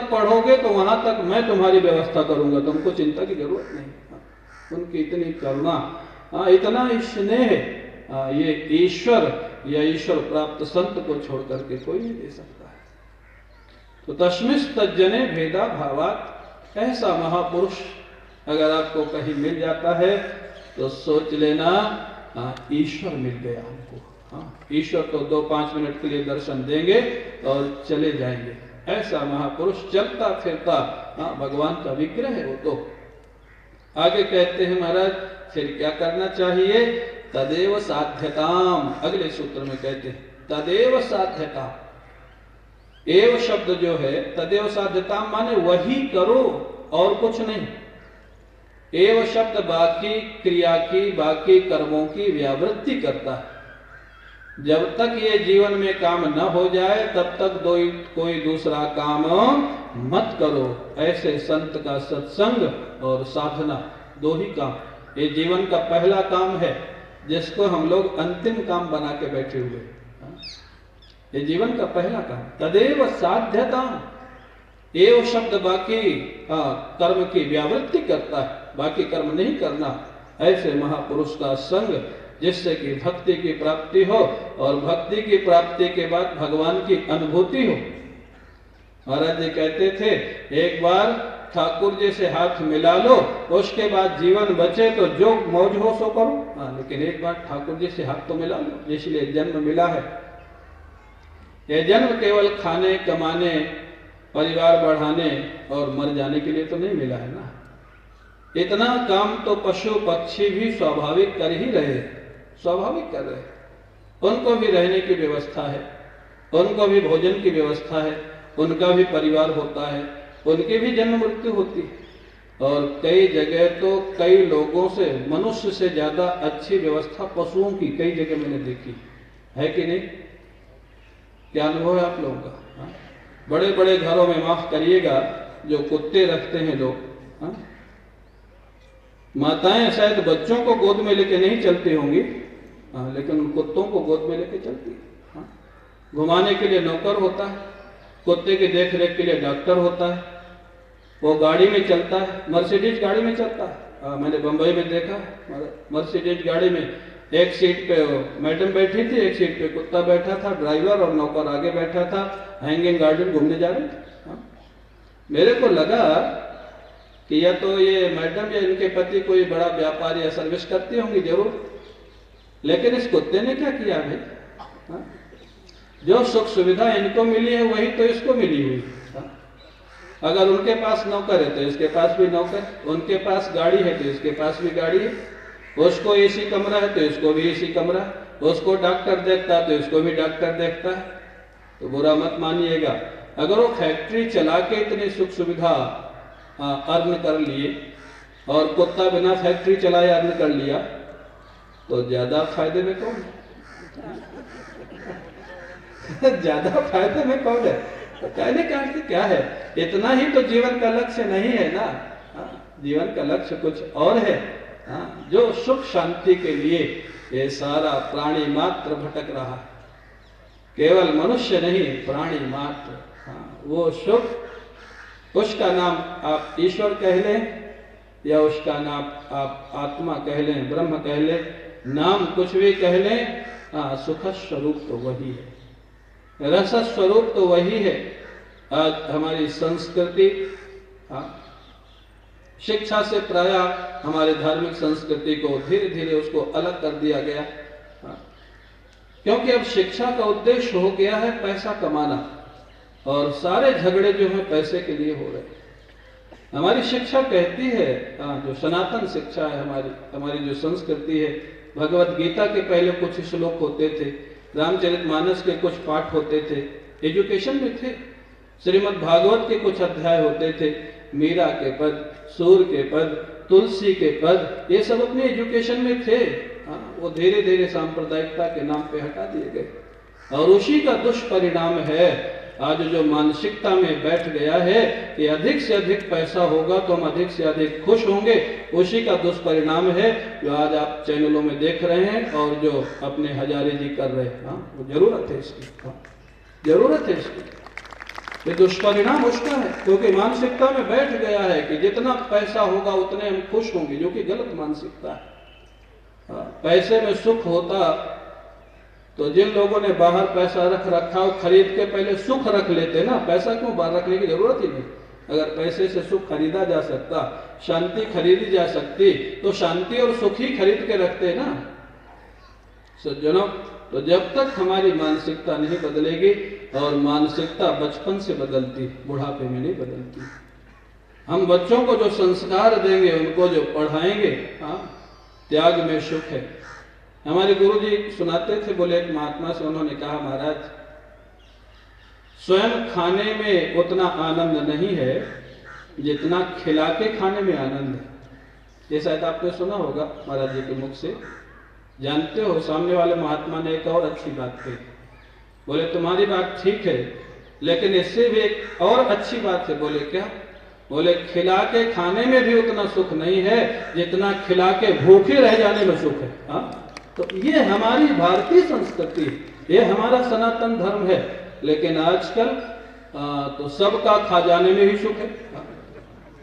तक पढ़ोगे तो वहां तक मैं तुम्हारी व्यवस्था करूंगा, तुमको चिंता की जरूरत नहीं। उनकी इतनी करुणा, इतना स्नेह, ये ईश्वर या ईश्वर प्राप्त संत को छोड़ करके कोई नहीं दे सकता है। तो तस्मिस् तज्जने भेदा भावात, ऐसा महापुरुष अगर आपको कहीं मिल जाता है तो सोच लेना ईश्वर मिल गया हमको। ईश्वर तो 2-5 मिनट के लिए दर्शन देंगे और चले जाएंगे। ऐसा महापुरुष चलता फिरता भगवान का विग्रह है वो तो। आगे कहते हैं महाराज फिर क्या करना चाहिए? तदेव साध्यताम, अगले सूत्र में कहते हैं तदेव साध्यताम। एव शब्द जो है तदेव साध्यताम माने वही करो और कुछ नहीं। एव शब्द बाकी क्रिया की, बाकी कर्मों की व्यावृत्ति करता है। जब तक ये जीवन में काम न हो जाए तब तक कोई दूसरा काम मत करो। ऐसे संत का सत्संग और साधना, दो ही काम। ये जीवन का पहला काम है जिसको हम लोग अंतिम काम बना के बैठे हुए। ये जीवन का पहला काम। तदेव साध्यता, एव शब्द बाकी कर्म की व्यावृत्ति करता है, बाकी कर्म नहीं करना। ऐसे महापुरुष का संग जिससे कि भक्ति की प्राप्ति हो और भक्ति की प्राप्ति के बाद भगवान की अनुभूति हो। महाराज जी कहते थे एक बार ठाकुर जी से हाथ मिला लो, उसके बाद जीवन बचे तो जो मौज हो सो करो। लेकिन एक बार ठाकुर जी से हाथ तो मिला लो, इसलिए जन्म मिला है। यह जन्म केवल खाने, कमाने, परिवार बढ़ाने और मर जाने के लिए तो नहीं मिला है ना। इतना काम तो पशु पक्षी भी स्वाभाविक कर ही रहे, स्वाभाविक कर रहे। उनको भी रहने की व्यवस्था है, उनको भी भोजन की व्यवस्था है, उनका भी परिवार होता है, उनकी भी जन्म मृत्यु होती है। और कई जगह तो कई लोगों से, मनुष्य से ज्यादा अच्छी व्यवस्था पशुओं की कई जगह मैंने देखी है कि नहीं? क्या अनुभव है आप लोगों का? बड़े बड़े घरों में, माफ करिएगा, जो कुत्ते रखते हैं लोग, माताएं शायद बच्चों को गोद में लेके नहीं चलती होंगी, लेकिन उन कुत्तों को गोद में लेके चलती है। घुमाने के लिए नौकर होता है, कुत्ते की देख रेख के लिए डॉक्टर होता है, वो गाड़ी में चलता है, मर्सिडीज गाड़ी में चलता है। मैंने बंबई में देखा, मर्सिडीज गाड़ी में एक सीट पे मैडम बैठी थी, एक सीट पे कुत्ता बैठा था, ड्राइवर और नौकर आगे बैठा था, हैंगिंग गार्डन घूमने जा रहे थे। मेरे को लगा कि या तो ये मैडम या इनके पति कोई बड़ा व्यापार या सर्विस करती होंगी जरूर, लेकिन इस कुत्ते ने क्या किया भाई? जो सुख सुविधा इनको मिली है वही तो इसको मिली हुई। अगर उनके पास नौकर है तो इसके पास भी नौकर, उनके पास गाड़ी है तो इसके पास भी गाड़ी है, उसको एसी कमरा है तो इसको भी एसी कमरा है, उसको डॉक्टर देखता है तो इसको भी डॉक्टर देखता है। तो बुरा मत मानिएगा, अगर वो फैक्ट्री चला के इतनी सुख सुविधा अर्न कर लिए और कुत्ता बिना फैक्ट्री चलाए अर्न कर लिया तो ज्यादा फायदे में कौन है? ज्यादा फायदे में कौन है? तो कहने का अर्थ क्या है? इतना ही तो जीवन का लक्ष्य नहीं है ना। जीवन का लक्ष्य कुछ और है। जो सुख शांति के लिए ये सारा प्राणी मात्र भटक रहा है, केवल मनुष्य नहीं, प्राणी मात्र। वो सुख, उसका नाम आप ईश्वर कह लें या उसका नाम आप आत्मा कह लें, ब्रह्म कह लें, नाम कुछ भी कह लें, सुख स्वरूप तो वही है, रस स्वरूप तो वही है। आज हमारी संस्कृति, शिक्षा से प्रायः हमारे धार्मिक संस्कृति को धीरे धीरे उसको अलग कर दिया गया, क्योंकि अब शिक्षा का उद्देश्य हो गया है पैसा कमाना, और सारे झगड़े जो है पैसे के लिए हो रहे हैं। हमारी शिक्षा कहती है, जो सनातन शिक्षा है हमारी जो संस्कृति है, भगवत गीता के पहले कुछ श्लोक होते थे, रामचरितमानस के कुछ पाठ होते थे, एजुकेशन में थे, श्रीमद् भागवत के कुछ अध्याय होते थे, मीरा के पद, सूर के पद, तुलसी के पद, ये सब अपने एजुकेशन में थे। वो धीरे धीरे सांप्रदायिकता के नाम पे हटा दिए गए, और उसी का दुष्परिणाम है आज जो मानसिकता में बैठ गया है कि अधिक से अधिक पैसा होगा तो हम अधिक से अधिक खुश होंगे। उसी का दुष्परिणाम है जो आज आप चैनलों में देख रहे हैं और जो अपने हजारे जी कर रहे हैं। वो जरूरत है इसकी, जरूरत है इसकी। ये दुष्परिणाम उसका है, क्योंकि मानसिकता में बैठ गया है कि जितना पैसा होगा उतने हम खुश होंगे, जो कि गलत मानसिकता है। पैसे में सुख होता तो जिन लोगों ने बाहर पैसा रख रखा हो खरीद के पहले सुख रख लेते ना, पैसा क्यों बाहर रखने की जरूरत ही नहीं। अगर पैसे से सुख खरीदा जा सकता, शांति खरीदी जा सकती, तो शांति और सुख ही खरीद के रखते ना सज्जनों। तो जब तक हमारी मानसिकता नहीं बदलेगी, और मानसिकता बचपन से बदलती, बुढ़ापे में नहीं बदलती। हम बच्चों को जो संस्कार देंगे, उनको जो पढ़ाएंगे, त्याग में सुख है। हमारे गुरु जी सुनाते थे, बोले एक महात्मा से उन्होंने कहा, महाराज स्वयं खाने में उतना आनंद नहीं है जितना खिला के खाने में आनंद है। ये शायद आपने सुना होगा महाराज जी के मुख से। जानते हो, सामने वाले महात्मा ने एक और अच्छी बात कही। बोले तुम्हारी बात ठीक है, लेकिन इससे भी एक और अच्छी बात है। बोले क्या? बोले खिला के खाने में भी उतना सुख नहीं है जितना खिला के भूखे रह जाने में सुख है। तो ये हमारी भारतीय संस्कृति, ये हमारा सनातन धर्म है। लेकिन आजकल तो सबका खा जाने में ही सुख है।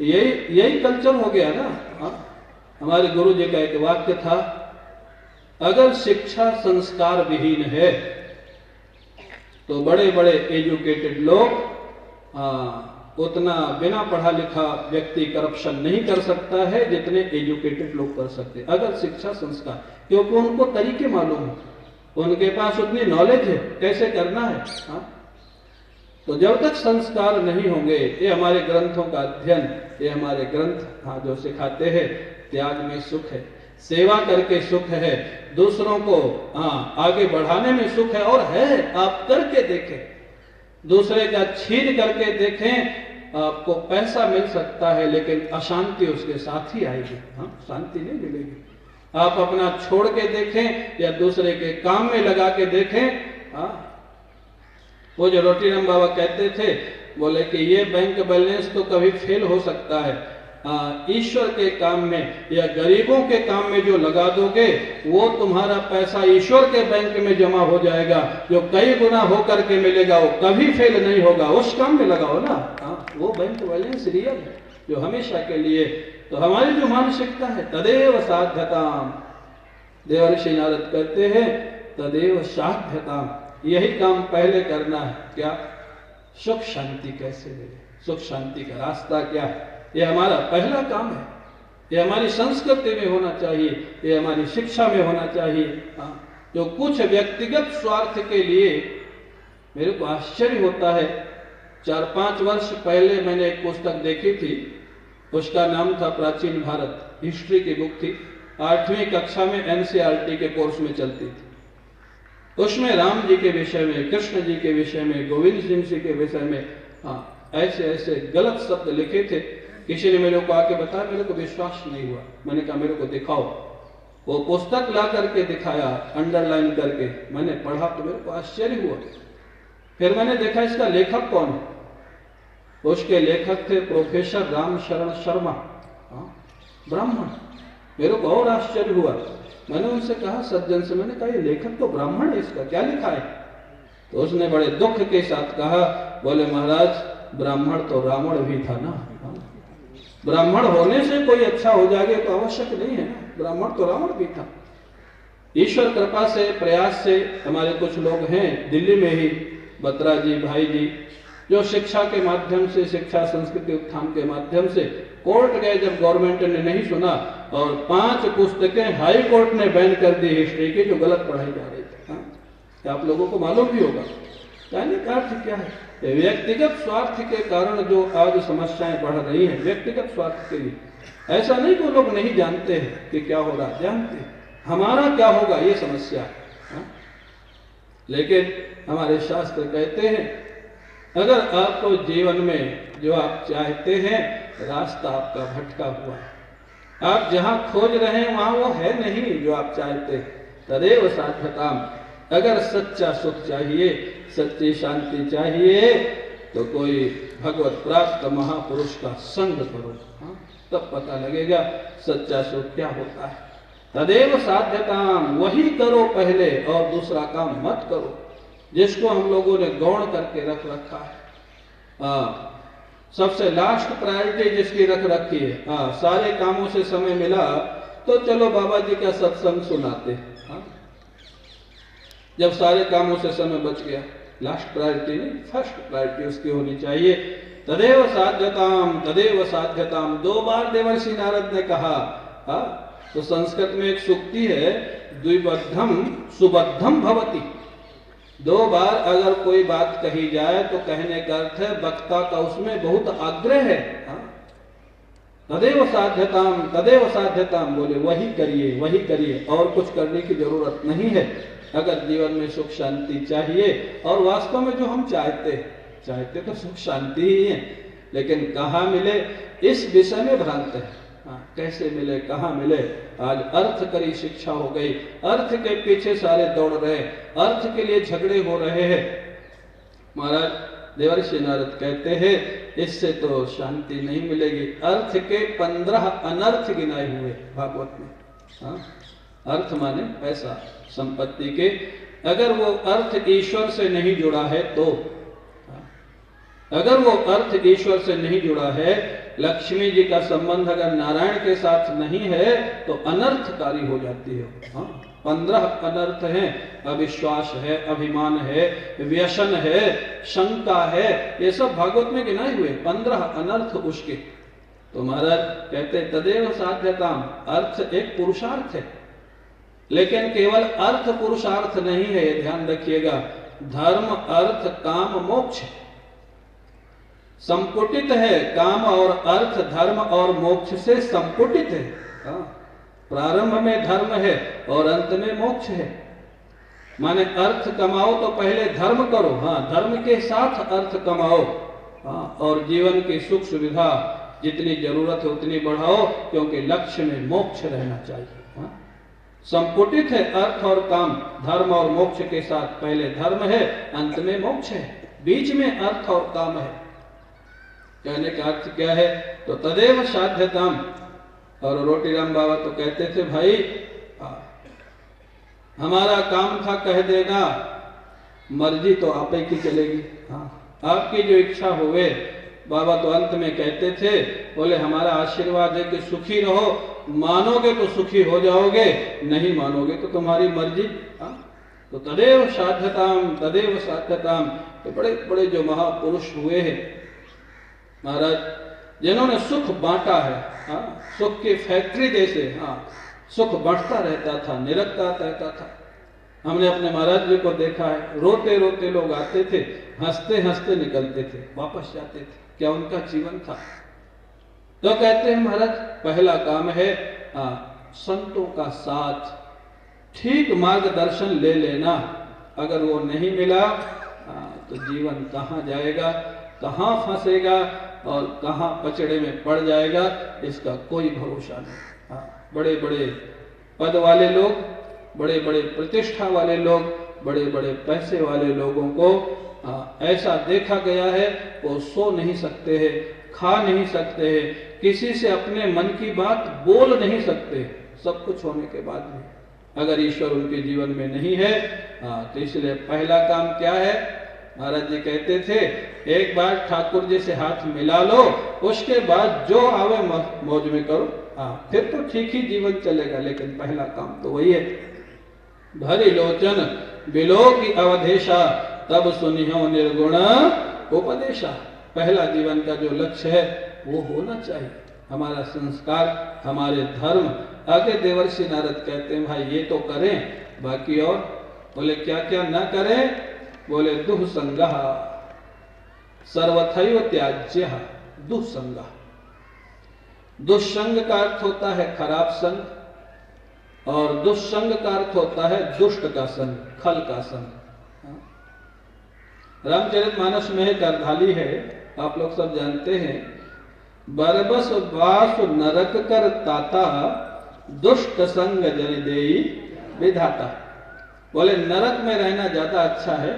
यही कल्चर हो गया ना। हमारे गुरु जी का एक वाक्य था, अगर शिक्षा संस्कार विहीन है तो बड़े बड़े एजुकेटेड लोग उतना बिना पढ़ा लिखा व्यक्ति करप्शन नहीं कर सकता है जितने एजुकेटेड लोग कर सकते हैं। अगर शिक्षा संस्कार, क्योंकि उनको तरीके मालूम है, उनके पास उतनी नॉलेज है कैसे करना है। तो जब तक संस्कार नहीं होंगे, ये हमारे ग्रंथों का अध्ययन, ये हमारे ग्रंथ जो सिखाते हैं, त्याग में सुख है, सेवा करके सुख है, दूसरों को आगे बढ़ाने में सुख है। और है, आप करके देखें, दूसरे का छीन करके देखें, आपको पैसा मिल सकता है लेकिन अशांति उसके साथ ही आएगी। शांति नहीं मिलेगी। आप अपना छोड़ के देखें या दूसरे के काम में लगा के देखें। वो जो रोटीराम बाबा कहते थे, बोले कि ये बैंक बैलेंस तो कभी फेल हो सकता है, ईश्वर के काम में या गरीबों के काम में जो लगा दोगे, वो तुम्हारा पैसा ईश्वर के बैंक में जमा हो जाएगा, जो कई गुना होकर के मिलेगा, वो कभी फेल नहीं होगा। उस काम में लगाओ ना। वो बैंक बैलेंस रियल है, जो हमेशा के लिए। तो हमारी जो मानसिकता है, तदेव साध्यताम, देवर्षि नारद कहते हैं, तदेव साध्यताम, यही काम पहले करना है। क्या? सुख शांति कैसे मिले, सुख शांति का रास्ता क्या है, ये हमारा पहला काम है। ये हमारी संस्कृति में होना चाहिए, ये हमारी शिक्षा में होना चाहिए। जो कुछ व्यक्तिगत स्वार्थ के लिए, मेरे को आश्चर्य होता है, 4-5 वर्ष पहले मैंने एक पुस्तक देखी थी, उसका नाम था प्राचीन भारत, हिस्ट्री की बुक थी, 8वीं कक्षा में NCERT के कोर्स में चलती थी। उसमें राम जी के विषय में, कृष्ण जी के विषय में, गोविंद सिंह जी के विषय में ऐसे ऐसे गलत शब्द लिखे थे। किसी ने मेरे को आके बताया, मेरे को विश्वास नहीं हुआ। मैंने कहा मेरे को दिखाओ। वो पुस्तक ला करके दिखाया, अंडरलाइन करके। मैंने पढ़ा तो मेरे को आश्चर्य हुआ। फिर मैंने देखा इसका लेखक कौन है। उसके लेखक थे प्रोफेसर राम शरण शर्मा, ब्राह्मण। मेरे को और आश्चर्य हुआ। मैंने उनसे कहा, सज्जन से, मैंने कहा ये लेखक तो ब्राह्मण है, इसका क्या लिखा है? तो उसने बड़े दुख के साथ कहा, बोले महाराज ब्राह्मण तो रावण भी था ना। ब्राह्मण होने से कोई अच्छा हो जाएगा तो आवश्यक नहीं है ना, ब्राह्मण तो रावण भी था। ईश्वर कृपा से, प्रयास से हमारे कुछ लोग हैं दिल्ली में ही, बत्रा जी, भाई जी, जो शिक्षा के माध्यम से, शिक्षा संस्कृति उत्थान के माध्यम से कोर्ट गए जब गवर्नमेंट ने नहीं सुना, और 5 पुस्तकें हाई कोर्ट ने बैन कर दी हिस्ट्री की, जो गलत पढ़ाई जा रही थी। आप लोगों को मालूम भी होगा। कहने का अर्थ क्या है? व्यक्तिगत स्वार्थ के कारण जो आज समस्याएं बढ़ रही हैं, व्यक्तिगत स्वार्थ के लिए। ऐसा नहीं कि लोग नहीं जानते हैं कि क्या हो रहा, जानते हैं। हमारा क्या होगा ये समस्या है। लेकिन हमारे शास्त्र कहते हैं, अगर आपको जीवन में जो आप चाहते हैं, रास्ता आपका भटका हुआ है, आप जहां खोज रहे हैं वहां वो है नहीं जो आप चाहते, तदेव साध्यताम। अगर सच्चा सुख चाहिए, सच्ची शांति चाहिए, तो कोई भगवत प्राप्त महापुरुष का संग करो, तब पता लगेगा सच्चा सुख क्या होता है। तदेव साध्यताम, वही करो पहले, और दूसरा काम मत करो जिसको हम लोगों ने गौण करके रख रखा है। सबसे लास्ट प्रायोरिटी जिसकी रख रखी है, सारे कामों से समय मिला तो चलो बाबा जी का सत्संग सुनाते। जब सारे कामों से समय बच गया, लास्ट प्रायोरिटी नहीं, फर्स्ट प्रायोरिटी उसकी होनी चाहिए। तदेव साध्यताम तदेव साध्यताम, 2 बार देवर्षि नारद ने कहा। तो संस्कृत में एक सूक्ति है, द्विबद्धम सुबद्धम भवति। 2 बार अगर कोई बात कही जाए तो कहने का अर्थ है वक्ता का उसमें बहुत आग्रह है। तदेव साध्यताम बोले वही करिए, और कुछ करने की जरूरत नहीं है। अगर जीवन में सुख शांति चाहिए, और वास्तव में जो हम चाहते तो सुख शांति ही है, लेकिन कहाँ मिले इस विषय में भ्रांत है। कैसे मिले, कहाँ मिले। आज अर्थ करी शिक्षा हो गई, अर्थ के पीछे सारे दौड़ रहे, अर्थ के लिए झगड़े हो रहे हैं। महाराज देवर्षि नारद कहते हैं इससे तो शांति नहीं मिलेगी। अर्थ के 15 अनर्थ गिनाए हुए भागवत में। अर्थ माने पैसा संपत्ति के, अगर वो अर्थ ईश्वर से नहीं जुड़ा है तो, अगर वो अर्थ ईश्वर से नहीं जुड़ा है, लक्ष्मी जी का संबंध अगर नारायण के साथ नहीं है तो अनर्थकारी हो जाती है। 15 अनर्थ हैं, अविश्वास है, अभिमान है, व्यसन है, शंका है, ये सब भागवत में गिनाए हुए 15 अनर्थ उसके। तो महाराज कहते तदेव साध्यताम, अर्थ एक पुरुषार्थ है, लेकिन केवल अर्थ पुरुषार्थ नहीं है, ये ध्यान रखिएगा। धर्म अर्थ काम मोक्ष संपुटित है, काम और अर्थ धर्म और मोक्ष से संपुटित है। प्रारंभ में धर्म है और अंत में मोक्ष है। माने अर्थ कमाओ तो पहले धर्म करो, धर्म के साथ अर्थ कमाओ, और जीवन की सुख सुविधा जितनी जरूरत है उतनी बढ़ाओ, क्योंकि लक्ष्य में मोक्ष रहना चाहिए। संपुटित है अर्थ और काम, धर्म और मोक्ष के साथ, पहले धर्म है अंत में मोक्ष है, बीच में अर्थ और काम है। कहने का अर्थ क्या है, तो तदेव साध्यताम। और रोटीराम बाबा तो कहते थे भाई हमारा काम था कह देना, मर्जी तो आप ही की चलेगी, आपकी जो इच्छा होवे। बाबा तो अंत में कहते थे, बोले हमारा आशीर्वाद है कि सुखी रहो, मानोगे तो सुखी हो जाओगे, नहीं मानोगे तो तुम्हारी मर्जी। तो तदेव साध्यताम। तो बड़े बड़े जो महापुरुष हुए हैं महाराज, जिन्होंने सुख बांटा है, सुख की फैक्ट्री जैसे सुख बढ़ता रहता था, निरखता रहता था। हमने अपने महाराज जी को देखा है, रोते रोते लोग आते थे, हंसते हंसते निकलते थे, वापस जाते थे। क्या उनका जीवन था। तो कहते हैं महाराज पहला काम है संतों का साथ, ठीक मार्गदर्शन ले लेना। अगर वो नहीं मिला तो जीवन कहाँ जाएगा, कहाँ फंसेगा और कहाँ पचड़े में पड़ जाएगा, इसका कोई भरोसा नहीं। बड़े बड़े पद वाले लोग, बड़े बड़े प्रतिष्ठा वाले लोग, बड़े बड़े पैसे वाले लोगों को ऐसा देखा गया है, वो सो नहीं सकते हैं, खा नहीं सकते हैं, किसी से अपने मन की बात बोल नहीं सकते, सब कुछ होने के बाद भी अगर ईश्वर उनके जीवन में नहीं है। तो इसलिए पहला काम क्या है, महाराज जी कहते थे एक बार ठाकुर जी से हाथ मिला लो, उसके बाद जो आवे मौज में करो, फिर तो ठीक ही जीवन चलेगा। लेकिन पहला काम तो वही है, भरी लोचन बिलो की अवधेशा, तब सुनियो निर्गुण उपदेशा। पहला जीवन का जो लक्ष्य है वो होना चाहिए, हमारा संस्कार, हमारे धर्म। आगे देवर्षि नारद कहते हैं भाई ये तो करें, बाकी और बोले क्या क्या न करें, बोले दुःसंगः सर्वथैव त्याज्यः। दुःसंगः, दुष्संग का अर्थ होता है खराब संग, और दुष्संग का अर्थ होता है दुष्ट का संग, खल का संग। रामचरितमानस में एक अर्धाली है, आप लोग सब जानते हैं, बरबस वास नरक कर ताता, दुष्ट संग जन देई विधाता। बोले नरक में रहना ज्यादा अच्छा है,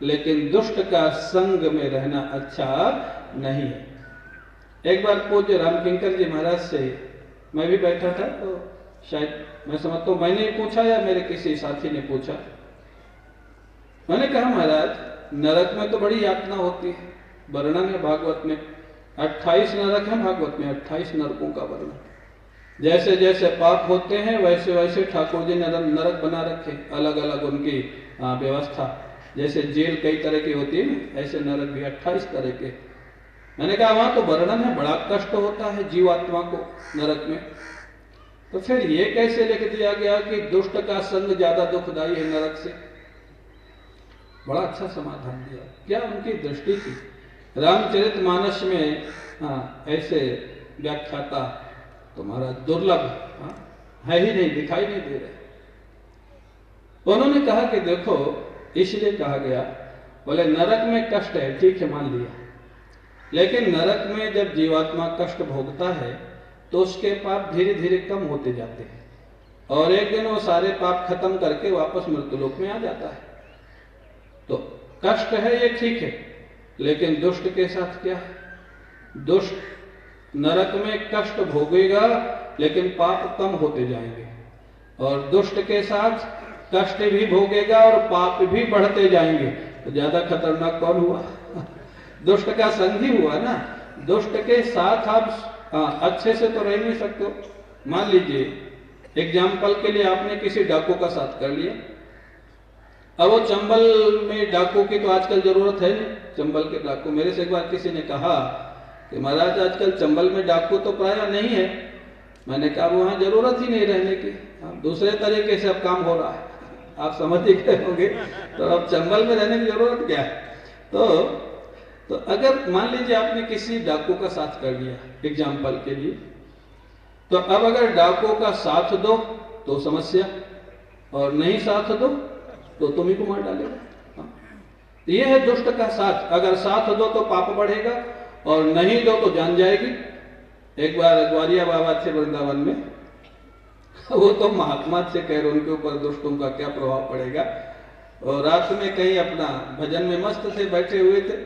लेकिन दुष्ट का संग में रहना अच्छा नहीं है। एक बार पूज्य रामकिंकर जी महाराज से मैं भी बैठा था, तो शायद मैं समझता हूँ मैंने पूछा या मेरे किसी साथी ने पूछा, मैंने कहा महाराज नरक में तो बड़ी यातना होती है, वर्णन है भागवत में, 28 नरक है भागवत में, 28 नरकों का वर्णन। जैसे जैसे पाप होते हैं वैसे वैसे ठाकुर जी ने नरक बना रखे, अलग अलग उनकी व्यवस्था। जैसे जेल कई तरह की होती है ना, ऐसे नरक भी 28 तरह के। मैंने कहा वहां तो वर्णन है, बड़ा कष्ट होता है जीवात्मा को नरक में, तो फिर ये कैसे लिख दिया गया कि दुष्ट का संग ज्यादा दुखदायी है नरक से? बड़ा अच्छा समाधान दिया। क्या उनकी दृष्टि थी? रामचरितमानस में ऐसे व्याख्याता तुम्हारा दुर्लभ है ही नहीं, दिखाई नहीं दे रहे। उन्होंने कहा कि देखो इसलिए कहा गया, बोले नरक में कष्ट है, ठीक है मान लिया, लेकिन नरक में जब जीवात्मा कष्ट भोगता है तो उसके पाप धीरे धीरे कम होते जाते हैं और एक दिन वो सारे पाप खत्म करके वापस मृत्युलोक में आ जाता है। तो कष्ट है ये ठीक है, लेकिन दुष्ट के साथ क्या है? दुष्ट नरक में कष्ट भोगेगा लेकिन पाप कम होते जाएंगे, और दुष्ट के साथ कष्ट भी भोगेगा और पाप भी बढ़ते जाएंगे। तो ज्यादा खतरनाक कौन हुआ? दुष्ट का संग ही हुआ ना। दुष्ट के साथ आप अच्छे से तो रह नहीं सकते। मान लीजिए एग्जाम्पल के लिए आपने किसी डाकू का साथ कर लिया, अब वो चंबल में डाकू की तो आजकल जरूरत है नहीं, चंबल के डाकू। मेरे से एक बार किसी ने कहा कि महाराज आजकल चंबल में डाकू तो प्राय नहीं है। मैंने कहा वहां जरूरत ही नहीं रहने की, दूसरे तरीके से अब काम हो रहा है, आप समझ ही गए होंगे। तो अब चंबल में रहने की जरूरत क्या है? तो अगर मान लीजिए आपने किसी डाकू का साथ कर लिया एग्जाम्पल के लिए, तो अब अगर डाकू का साथ दो तो समस्या, और नहीं साथ दो तो तुम ही को मार डालेगा। ये है दुष्ट का साथ। अगर साथ दो तो पाप बढ़ेगा और नहीं दो तो जान जाएगी। एक बार ग्वारिया बाबा थे वृंदावन में, वो तो महात्मा से कह रहे उनके ऊपर दुष्टों का क्या प्रभाव पड़ेगा। और रात में कहीं अपना भजन में मस्त थे, बैठे हुए थे,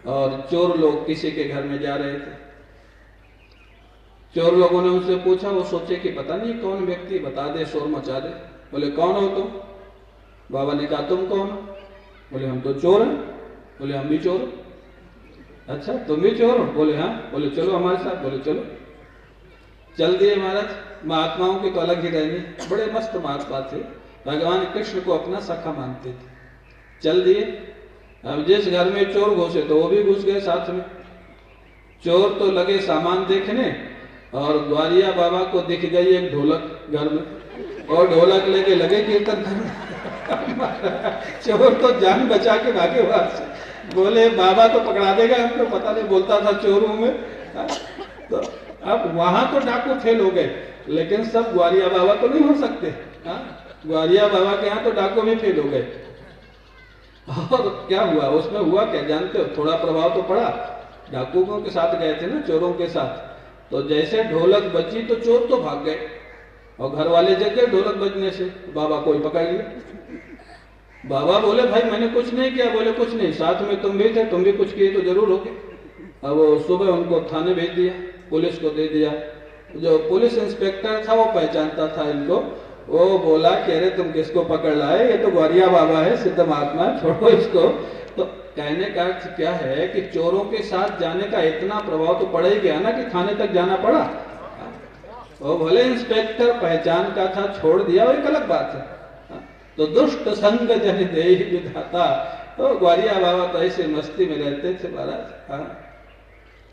और चोर लोग किसी के घर में जा रहे थे। चोर लोगों ने उनसे पूछा, वो सोचे कि पता नहीं कौन व्यक्ति, बता दे, शोर मचा दे। बोले कौन हो तुम? बाबा ने कहा तुम कौन हो? बोले हम तो चोर हैं। बोले हम भी चोर हो। अच्छा तुम भी चोर हो? बोले हाँ। बोले चलो हमारे साथ। बोले चलो। चल दिए महाराज। महात्माओं की तो अलग ही रहनी, बड़े मस्त महात्मा थे, भगवान कृष्ण को अपना सखा मानते थे। चल दिए। अब जिस घर में चोर घुसे तो वो भी घुस गए साथ में। चोर तो लगे सामान देखने, और ग्वारिया बाबा को दिख गई एक ढोलक घर में, और ढोलक लेके लगे कीर्तन करने। चोर तो जान बचा के भागे वहां से। बोले बाबा तो पकड़ा देगा हमको, पता नहीं बोलता था चोर हूं मैं। तो अब वहां तो डाकू फेल हो गए, लेकिन सब ग्वारिया बाबा तो नहीं हो सकते। ग्वारिया बाबा के यहाँ तो डाकू भी फेल हो गए। और क्या हुआ उसमें? हुआ क्या जानते हो? थोड़ा प्रभाव तो पड़ा। डाकुओं के साथ गए थे ना, चोरों के साथ, तो जैसे ढोलक बजी तो चोर तो भाग गए, और घर वाले जग गए ढोलक बजने से। बाबा कोई पकड़ लिया। बाबा बोले भाई मैंने कुछ नहीं किया। बोले कुछ नहीं, साथ में तुम भी थे, तुम भी कुछ किए तो जरूर होगे। अब वो सुबह उनको थाने भेज दिया, पुलिस को दे दिया। जो पुलिस इंस्पेक्टर था वो पहचानता था इनको, वो बोला कि अरे तुम किसको पकड़ लाए? ये तो ग्वारिया बाबा है, सिद्ध महात्मा, छोड़ो इसको। तो कहने का अर्थ क्या है कि चोरों के साथ जाने का इतना प्रभाव तो पड़ ही गया ना कि थाने तक जाना पड़ा। वो भले इंस्पेक्टर पहचान का था, छोड़ दिया, वो एक अलग बात है। तो दुष्ट संग जन देहि विधाता। तो ग्वारिया बाबा तो ऐसे मस्ती में रहते थे महाराज।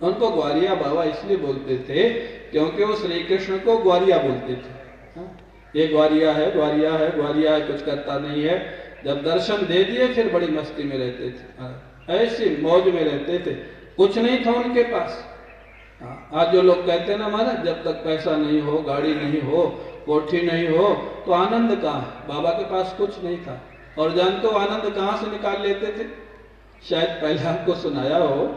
उनको ग्वारिया बाबा इसलिए बोलते थे क्योंकि वो श्री कृष्ण को ग्वारिया बोलते थे। ये ग्वारिया है, ग्वारिया है, ग्वारिया है, कुछ करता नहीं है। जब दर्शन दे दिए फिर बड़ी मस्ती में रहते थे, ऐसी मौज में रहते थे, कुछ नहीं था उनके पास। आज जो लोग कहते हैं ना महाराज, जब तक पैसा नहीं हो, गाड़ी नहीं हो, कोठी नहीं हो तो आनंद कहाँ? बाबा के पास कुछ नहीं था। और जानते हो आनंद कहाँ से निकाल लेते थे? शायद पहले आपको सुनाया हो।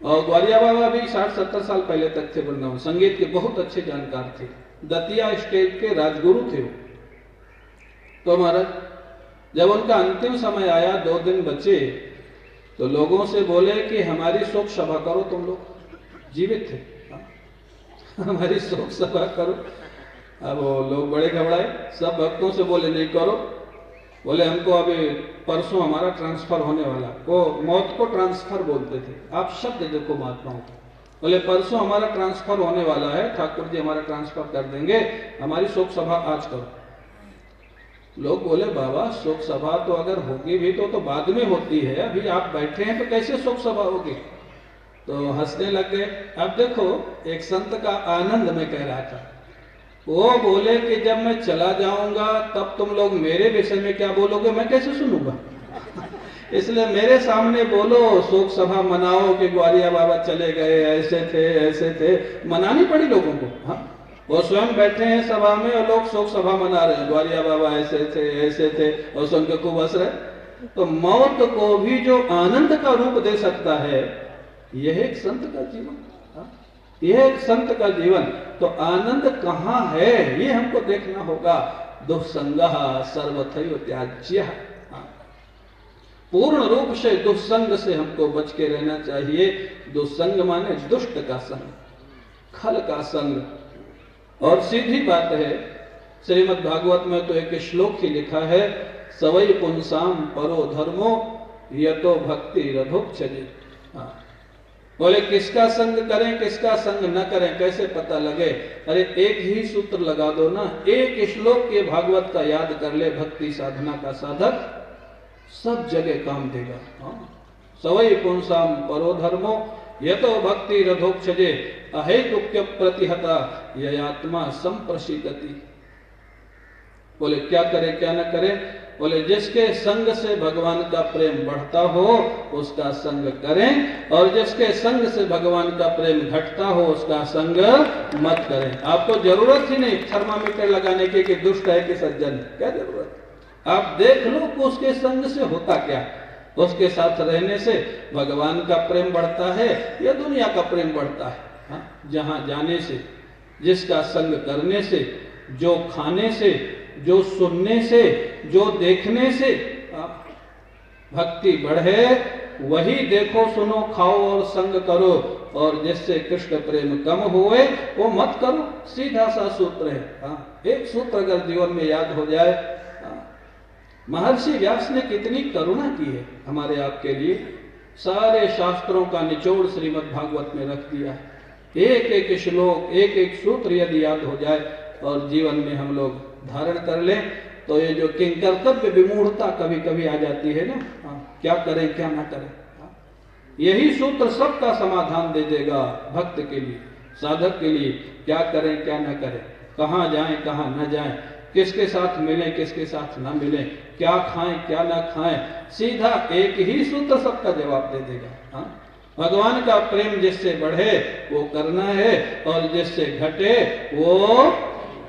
और ग्वारिया बाबा भी 60-70 साल पहले तक थे वृंदावन, संगीत के बहुत अच्छे जानकार थे, दतिया स्टेट के राजगुरु थे वो। तो महाराज जब उनका अंतिम समय आया, 2 दिन बचे, तो लोगों से बोले कि हमारी शोक सभा करो, तुम लोग जीवित थे, हमारी शोक सभा करो। अब वो लोग बड़े घबराए, सब भक्तों से बोले नहीं करो। बोले हमको अभी परसों हमारा ट्रांसफर होने वाला, वो मौत को ट्रांसफर बोलते थे, आप शब्द देखो महात्माओं को। बोले परसों हमारा ट्रांसफर होने वाला है, ठाकुर जी हमारा ट्रांसफर कर देंगे, हमारी शोक सभा आज करो। लोग बोले बाबा शोक सभा तो अगर होगी भी तो बाद में होती है, अभी आप बैठे हैं तो कैसे शोक सभा होगी? तो हंसने लग गए। अब देखो एक संत का आनंद में कह रहा था, वो बोले कि जब मैं चला जाऊंगा तब तुम लोग मेरे विषय में क्या बोलोगे, मैं कैसे सुनूंगा? इसलिए मेरे सामने बोलो, शोक सभा मनाओ कि ग्वालिया बाबा चले गए, ऐसे थे, मनानी पड़ी लोगों को। हाँ, वो स्वयं बैठे हैं सभा में और लोग शोक सभा मना रहे हैं, ग्वालिया बाबा ऐसे थे और सुन के खूब हंस रहे। तो मौत को भी जो आनंद का रूप दे सकता है, यह एक संत का जीवन, यह एक संत का जीवन। तो आनंद कहाँ है ये हमको देखना होगा। दुस्संगः सर्वथैव त्याज्यः, पूर्ण रूप से दुस्संग से हमको बच के रहना चाहिए। दुस्संग माने दुष्ट का संग, खल का संग। और सीधी बात है, श्रीमद् भागवत में तो एक श्लोक ही लिखा है, सवै पुंसाम परो धर्मो यतो भक्ति रथोक्षजे। बोले किसका संग करें किसका संग न करें कैसे पता लगे? अरे एक ही सूत्र लगा दो ना, एक श्लोक के भागवत का याद कर ले, भक्ति साधना का साधक सब जगह काम देगा। सवै पुंसाम परो धर्मो यतो भक्ति रथोक्षजे अहेतुक्य प्रतिहता ययात्मा संप्रशीतति। बोले क्या करे क्या न करे? बोले जिसके संग से भगवान का प्रेम बढ़ता हो उसका संग करें, और जिसके संग से भगवान का प्रेम घटता हो उसका संग मत करें। आपको जरूरत ही नहीं थर्मामीटर लगाने की कि दुष्ट है कि सज्जन, क्या जरूरत? आप देख लो कि उसके संग से होता क्या, उसके साथ रहने से भगवान का प्रेम बढ़ता है या दुनिया का प्रेम बढ़ता है। जहां जाने से, जिसका संग करने से, जो खाने से, जो सुनने से, जो देखने से भक्ति बढ़े, वही देखो सुनो खाओ और संग करो, और जिससे कृष्ण प्रेम कम हुए वो मत करो। सीधा सा सूत्र है। एक सूत्र अगर जीवन में याद हो जाए, महर्षि व्यास ने कितनी करुणा की है हमारे आपके लिए, सारे शास्त्रों का निचोड़ श्रीमद् भागवत में रख दिया है। एक एक श्लोक, एक एक सूत्र यदि याद हो जाए और जीवन में हम लोग धारण कर लें, तो ये जो किंकर्तव्य विमूढ़ता कभी कभी आ जाती है ना, क्या करें क्या ना करें, यही सूत्र सबका समाधान दे देगा। भक्त के लिए, साधक के लिए, क्या करें क्या ना करें, कहाँ जाएं कहाँ न जाएं, किसके साथ मिलें किसके साथ ना मिलें, क्या खाएं क्या ना खाएं, सीधा एक ही सूत्र सबका जवाब दे देगा। भगवान का प्रेम जिससे बढ़े वो करना है, और जिससे घटे वो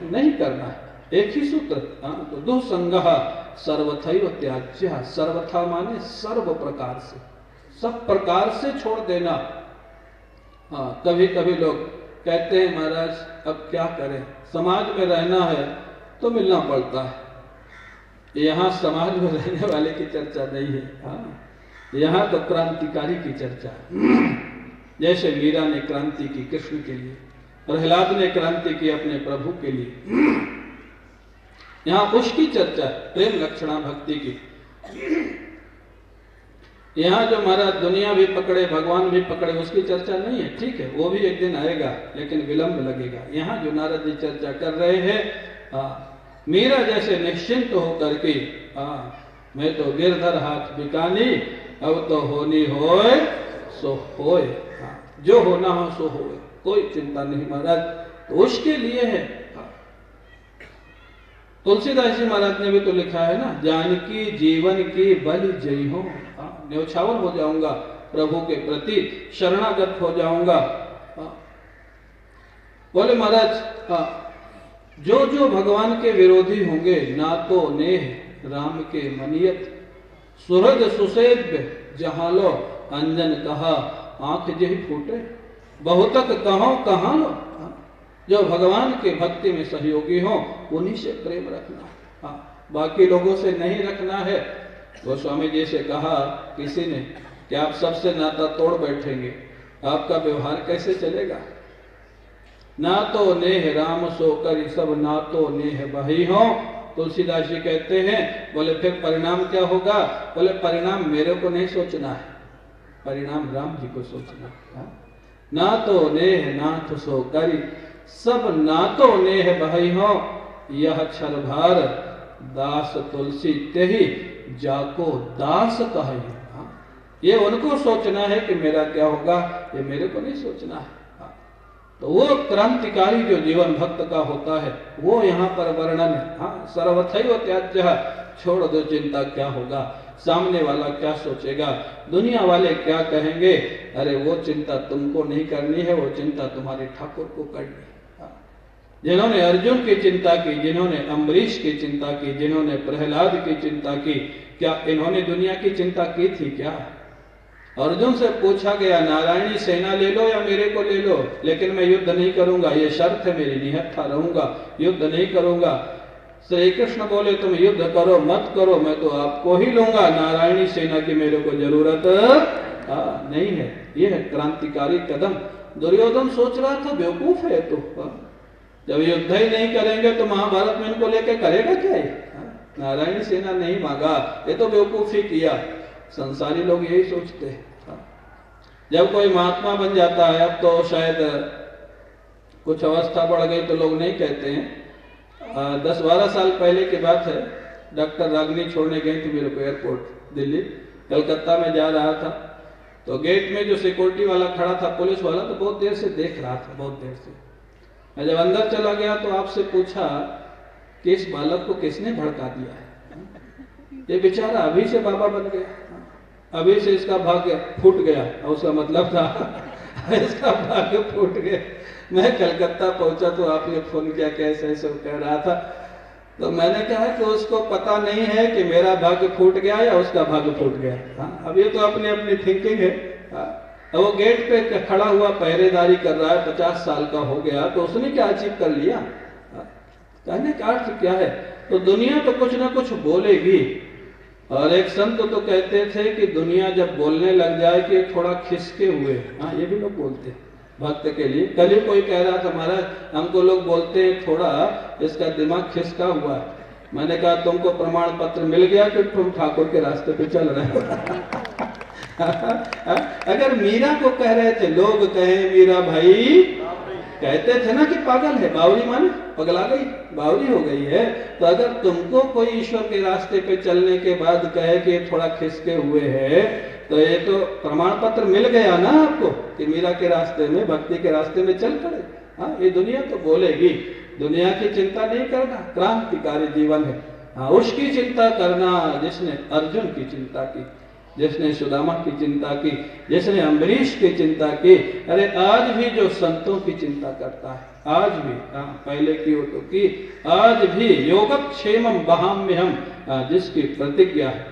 नहीं करना है। एक ही सूत्र। तो दुस्संगः सर्वथैव त्याज्यः, सर्वथा माने सर्व प्रकार से, सब प्रकार से छोड़ देना। कभी कभी लोग कहते हैं महाराज अब क्या करें, समाज में रहना है तो मिलना पड़ता है। यहाँ समाज में रहने वाले की चर्चा नहीं है, यहाँ तो क्रांतिकारी की चर्चा। जैसे मीरा ने क्रांति की कृष्ण के लिए, प्रहलाद ने क्रांति की अपने प्रभु के लिए, यहाँ उसकी चर्चा, प्रेम लक्षणा भक्ति की। यहाँ जो महाराज दुनिया भी पकड़े भगवान भी पकड़े उसकी चर्चा नहीं है। ठीक है, वो भी एक दिन आएगा लेकिन विलंब लगेगा। यहाँ जो नारद जी चर्चा कर रहे हैं, मीरा जैसे निश्चिंत होकर के, मैं तो गिरधर हाथ बिकानी, अब तो होनी होए सो होए, जो होना हो सो होए, कोई चिंता नहीं महाराज। तो उसके लिए है। तुलसीदास जी महाराज ने भी तो लिखा है ना, जानकी जीवन की बलि जय हो, न्यौछावर हो जाऊंगा प्रभु के प्रति, शरणागत हो जाऊंगा। बोले महाराज जो जो भगवान के विरोधी होंगे, ना तो नेह राम के मनियत, सुहृद सुसेव्य जहां लो, अंजन कहा आंख जही फूटे, बहुतक कहो कहां लो। जो भगवान के भक्ति में सहयोगी हो उन्हीं से प्रेम रखना, बाकी लोगों से नहीं रखना है। गोस्वामी जी से कहा किसी ने कि आप सबसे नाता तोड़ बैठेंगे, आपका व्यवहार कैसे चलेगा? ना तो नेह राम सो कर सब, ना तो नेह बही हो, तुलसीदास जी कहते हैं, बोले फिर परिणाम क्या होगा? बोले परिणाम मेरे को नहीं सोचना है, परिणाम राम जी को सोचना है। ना तो नेह नाथ सो करी, सब नातो नेह बहई हो, यह छल भार दास तुलसी तेहि जाको दास कहे। ये उनको सोचना है कि मेरा क्या होगा, ये मेरे को नहीं सोचना है। तो वो क्रांतिकारी जो जीवन भक्त का होता है वो यहाँ पर वर्णन है। हाँ, सर्वथैव त्याज्य, छोड़ दो चिंता, क्या होगा, सामने वाला क्या सोचेगा, दुनिया वाले क्या कहेंगे, अरे वो चिंता तुमको नहीं करनी है, वो चिंता तुम्हारे ठाकुर को करनी है। जिन्होंने अर्जुन की चिंता की, जिन्होंने अम्बरीश की चिंता की, जिन्होंने प्रहलाद की चिंता की, क्या इन्होंने दुनिया की चिंता की थी क्या? अर्जुन से पूछा गया, नारायणी सेना ले लो या मेरे को ले लो, लेकिन मैं युद्ध नहीं करूंगा, ये शर्त है मेरी, निहत्था रहूंगा, युद्ध नहीं करूंगा। श्री कृष्ण बोले तुम युद्ध करो मत करो, मैं तो आपको ही लूंगा, नारायणी सेना की मेरे को जरूरत नहीं है। ये है क्रांतिकारी कदम। दुर्योधन सोच रहा था बेवकूफ है तो, जब युद्ध ही नहीं करेंगे तो महाभारत में इनको लेके करेगा क्या? नारायणी सेना नहीं मांगा, ये तो बेवकूफी किया। संसारी लोग यही सोचते हैं। जब कोई महात्मा बन जाता है, अब तो शायद कुछ अवस्था बढ़ गई तो लोग नहीं कहते हैं, 10-12 साल पहले की बात है, डॉक्टर रागनी छोड़ने गई थी मेरे को एयरपोर्ट दिल्ली, कलकत्ता में जा रहा था, तो गेट में जो सिक्योरिटी वाला खड़ा था, पुलिस वाला, तो बहुत देर से देख रहा था, बहुत देर से। मैं जब अंदर चला गया तो आपसे पूछा कि इस बालक को किसने भड़का दिया है? ये बेचारा अभी से बाबा बन गया, अभी से इसका भाग्य फूट गया, और उसका मतलब था इसका भाग्य फूट गया। मैं कलकत्ता पहुंचा तो आपने फोन किया, कैसे ऐसे कह रहा था, तो मैंने कहा कि उसको पता नहीं है कि मेरा भाग्य फूट गया या उसका भाग्य फूट गया। हाँ, अब ये तो अपनी अपनी थिंकिंग है। अब वो गेट पे खड़ा हुआ पहरेदारी कर रहा है, 50 साल का हो गया, तो उसने क्या अचीव कर लिया? कहने का अर्थ क्या है? तो दुनिया तो कुछ ना कुछ बोलेगी। और एक संत तो कहते थे कि दुनिया जब बोलने लग जाए कि थोड़ा खिसके हुए, हाँ ये भी लोग बोलते हैं भक्त के लिए। कल ही कोई कह रहा था, महाराज हमको लोग बोलते हैं थोड़ा इसका दिमाग खिसका हुआ है। मैंने कहा तुमको प्रमाण पत्र मिल गया कि तुम ठाकुर के रास्ते पे चल रहे हो। अगर मीरा को कह रहे थे, लोग कहे मीरा भाई, कहते थे ना कि पागल है, बावरी माने पगला गई, बावरी हो गई है। तो अगर तुमको कोई ईश्वर के रास्ते पे चलने के बाद कहे कि थोड़ा खिसके हुए है, तो ये तो प्रमाण पत्र मिल गया ना आपको कि मीरा के रास्ते में, भक्ति के रास्ते में चल पड़े। हाँ, ये दुनिया तो बोलेगी, दुनिया की चिंता नहीं करना, क्रांतिकारी जीवन है। हाँ, उसकी चिंता करना जिसने अर्जुन की चिंता की, जिसने सुदामा की चिंता की, जिसने अम्बरीश की चिंता की। अरे आज भी जो संतों की चिंता करता है, आज भी, पहले की हो तो की, आज भी योगक्षेमम वहाम्यहम, जिसकी प्रतिज्ञा है,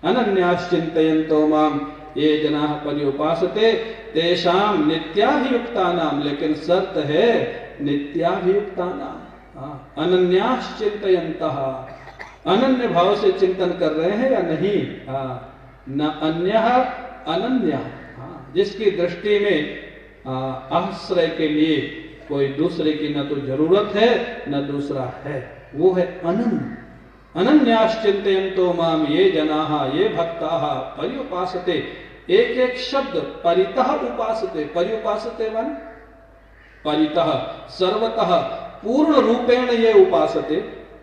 अनन्याश्चिन्तयन्तो माम ये जनाः पर्युपासते तेषाम नित्याभियुक्तानाम, लेकिन शर्त है नित्याभियुक्तानाम। अनन्याश्चिन्तयन्तः, अनन्य भाव से चिंतन कर रहे हैं या नहीं? न अन्यः अनन्यः, जिसकी दृष्टि में आश्रय के लिए कोई दूसरे की न तो जरूरत है न दूसरा है, वो है अनन्य। अनन्याश्चिन्तयन्तो माम ये जनाः, ये भक्ताः पर्युपासते, एक एक शब्द परितः उपासते, पर्युपासते वन परितः, सर्वतः, पूर्ण रूपेण ये उपासते,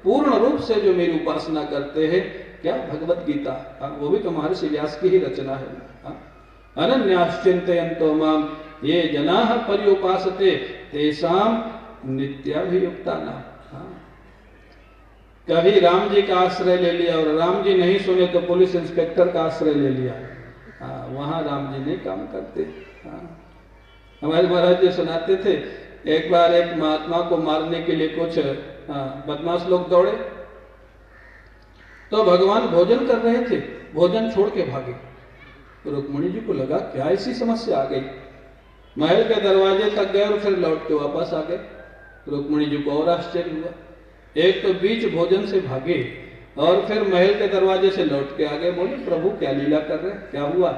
पूर्ण रूप से जो मेरी उपासना करते हैं। क्या? भगवत गीता, वो भी तो महर्षि व्यास की ही रचना है। अनन्याश्चिन्तयन्तो माम ये जनाः पर्युपासते तेषाम नित्याभियुक्तानाम। कभी राम जी का आश्रय ले लिया और राम जी नहीं सुने तो पुलिस इंस्पेक्टर का आश्रय ले लिया, वहां राम जी नहीं काम करते। हमारे महाराज जी सुनाते थे, एक बार एक महात्मा को मारने के लिए कुछ बदमाश लोग दौड़े, तो भगवान भोजन कर रहे थे, भोजन छोड़ के भागे। तो रुक्मिणी जी को लगा क्या ऐसी समस्या आ गई, महल के दरवाजे तक गए और फिर लौट के वापस आ गए। रुक्मिणी जी को और आश्चर्य हुआ, एक तो बीच भोजन से भागे और फिर महल के दरवाजे से लौट के आ गए। बोले प्रभु क्या लीला कर रहे, क्या हुआ?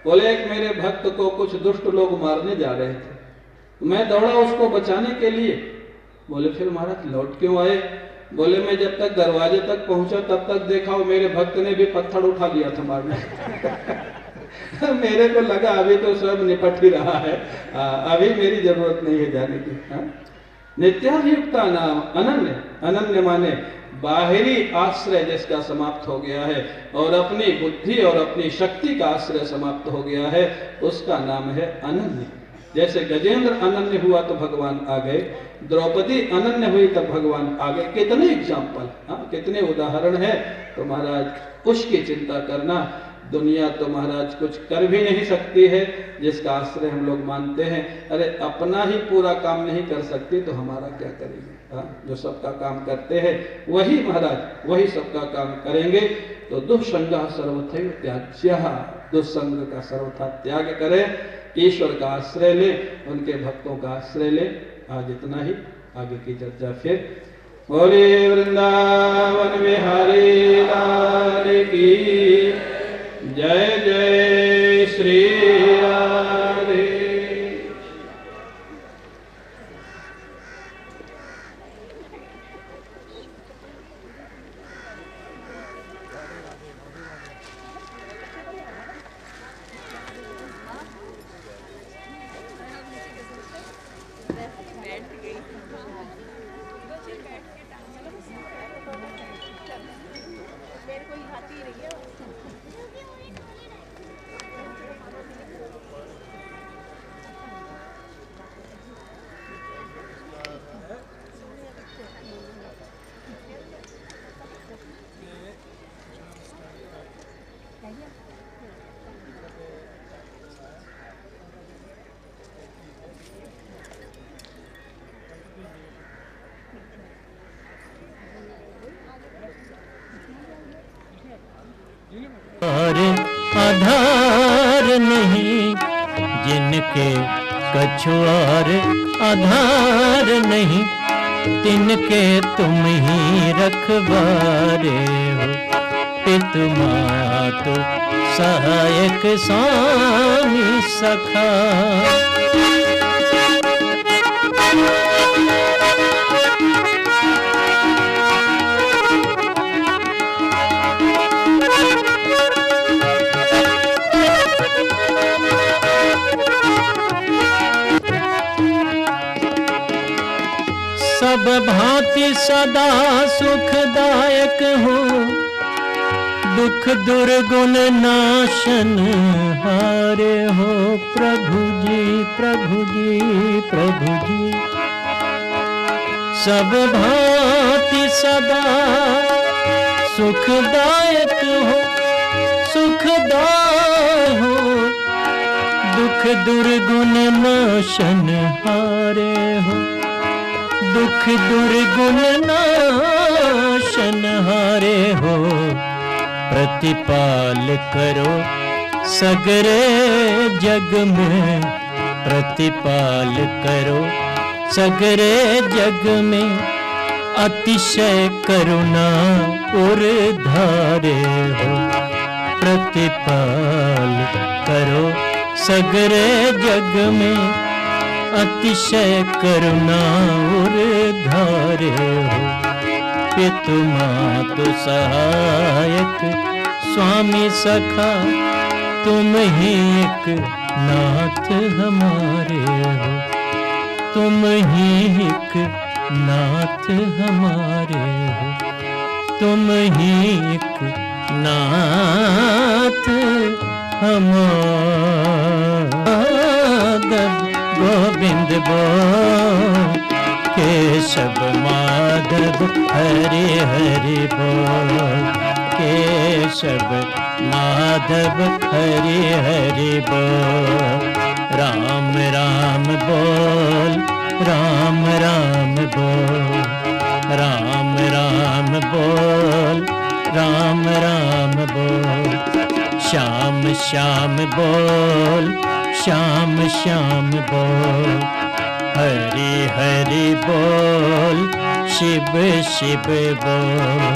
बोले एक मेरे भक्त को कुछ दुष्ट लोग मारने जा रहे थे, मैं दौड़ा उसको बचाने के लिए। बोले फिर महाराज लौट क्यों आए? बोले मैं जब तक दरवाजे तक पहुंचा तब तक देखा वो मेरे भक्त ने भी पत्थर उठा लिया था मारने। मेरे को लगा अभी तो सब निपट ही रहा है, अभी मेरी जरूरत नहीं है जाने की। नित्याभियुक्ता नाम अनन्य, अनन्य माने बाहरी आश्रय जिसका समाप्त हो गया है और अपनी बुद्धि और अपनी शक्ति का आश्रय समाप्त हो गया है, उसका नाम है अनन्य। जैसे गजेंद्र अनन्य हुआ तो भगवान आ गए, द्रौपदी अनन्य हुई तब भगवान आ गए। कितने एग्जाम्पल, कितने उदाहरण है। तो महाराज उसकी चिंता करना। दुनिया तो महाराज कुछ कर भी नहीं सकती है जिसका आश्रय हम लोग मानते हैं। अरे अपना ही पूरा काम नहीं कर सकती तो हमारा क्या करेंगे। जो सबका काम करते हैं वही महाराज वही सबका काम करेंगे। तो दुःसंगः सर्वथैव त्याज्यः, दुस्संग का सर्वथा त्याग करें, ईश्वर का आश्रय ले, उनके भक्तों का आश्रय ले। आज इतना ही, आगे की चर्चा फिर। बोले वृंदावन बिहारी लाल की जय जय श्री राधे। आधार नहीं जिनके कछुआर आधार नहीं, तिनके तुम ही रखवारे हो। पितु मातु सहायक स्वामी सखा, सब भांति सदा सुखदायक हो, दुख दुर्गुण नाशन हारे हो। प्रभु जी प्रभु जी प्रभु जी, सब भांति सदा सुखदायक हो, सुखदाय हो, दुख दुर्गुण नाशन हारे हो। दुख दुर्गुण नाशन हारे हो, प्रतिपाल करो सगरे जग में, प्रतिपाल करो सगरे जग में। अतिशय करुणा उर धारे हो, प्रतिपाल करो सगरे जग में। अतिशय करुणा उर धारे हो, पितु मातु सहायक स्वामी सखा। तुम ही एक नाथ हमारे हो, तुम ही एक नाथ हमारे हो, तुम ही एक नाथ हमारे। गोविंद बोल केशव माधव हरि हरि बोल, केशव माधव हरि हरि बोल। राम राम बोल, राम राम बोल, राम राम बोल, राम राम बोल। श्याम श्याम बोल, श्याम श्याम बोल, हरि हरि बोल, शिव शिव बोल।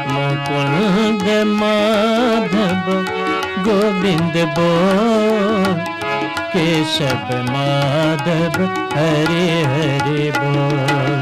मुकुंद माधव गोविंद बोल, केशव माधव हरि हरि बोल,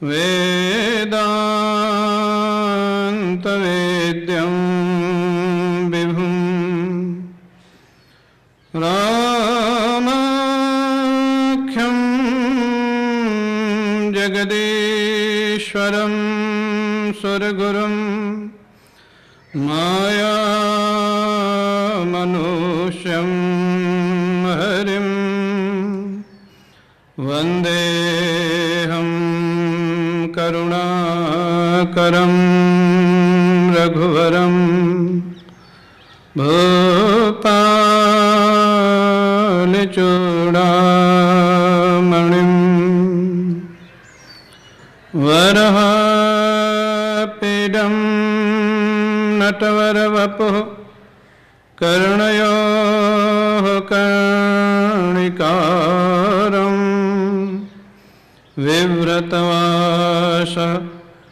वेदान्तवेद्यं विभुं रामाख्यं जगदीश्वरं सुरगुरुं मायामनुष्यं हरिं वन्देऽहं करुणाकरं रघुवरं भूपालचूडामणिं वरहापीडं नटवरवपुः कर्णयोः कर्णिकारम् विव्रतवासः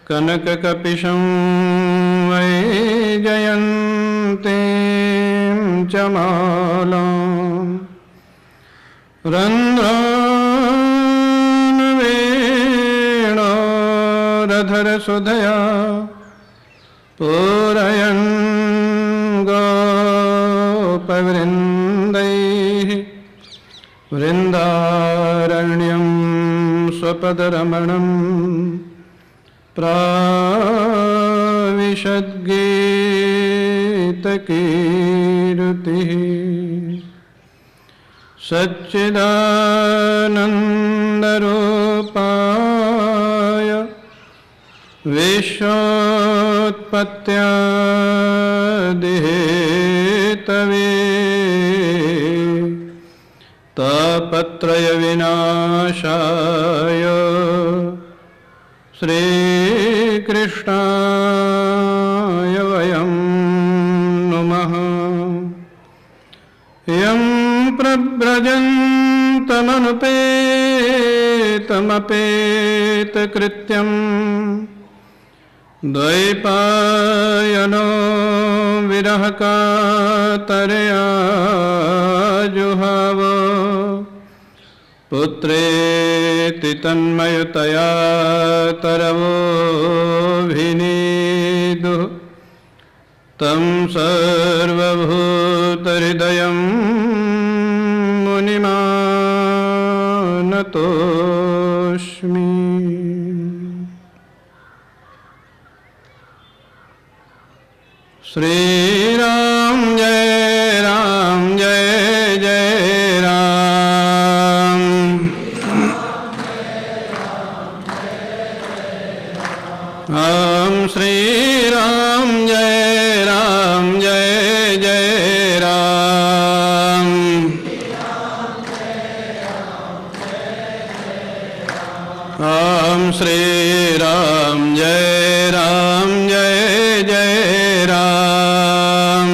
कनककपिशं वैजयन्तीं च मालाम् रन्ध्रान्वेणोरधरसुधया पूरयन् गोपवृन्दैः वृन्दारण्यं स्वपदरमणं प्राविशद्गीतकीर्तिः सच्चिदानन्दरूपाय विश्वोत्पत्त्यादिहेतवे तापत्रयविनाशाय श्रीकृष्णाय वयं नुमः। यं प्रव्रजन्तमनुपेतमपेतकृत्यं द्वैपायनो विरहकातरया जुहाव पुत्रेति तन्मयतया तरवोऽभिनीदुः तं सर्वभूतहृदयं मुनिमानतोऽस्मि। श्रीराम जय राम जय जय राम। राम श्री राम जय जय राम। राम श्री राम जय जय राम।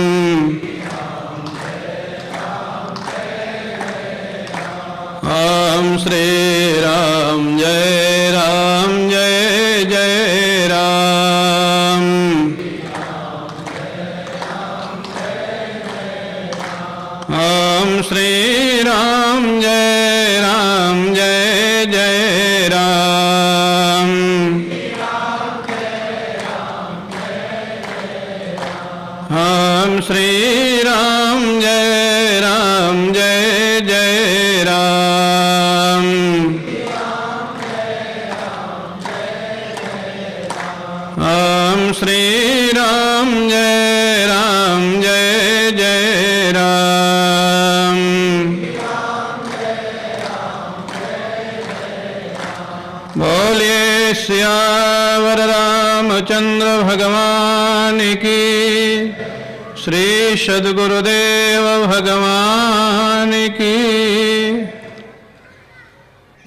राम श्री राम जय जय राम। राम श्री राम जय जय राम। राम श्री राम जय जय राम। राम श्री राम जय जय राम। बोलिए सियावर रामचंद्र भगवान की, श्री सद्गुरुदेव भगवान की।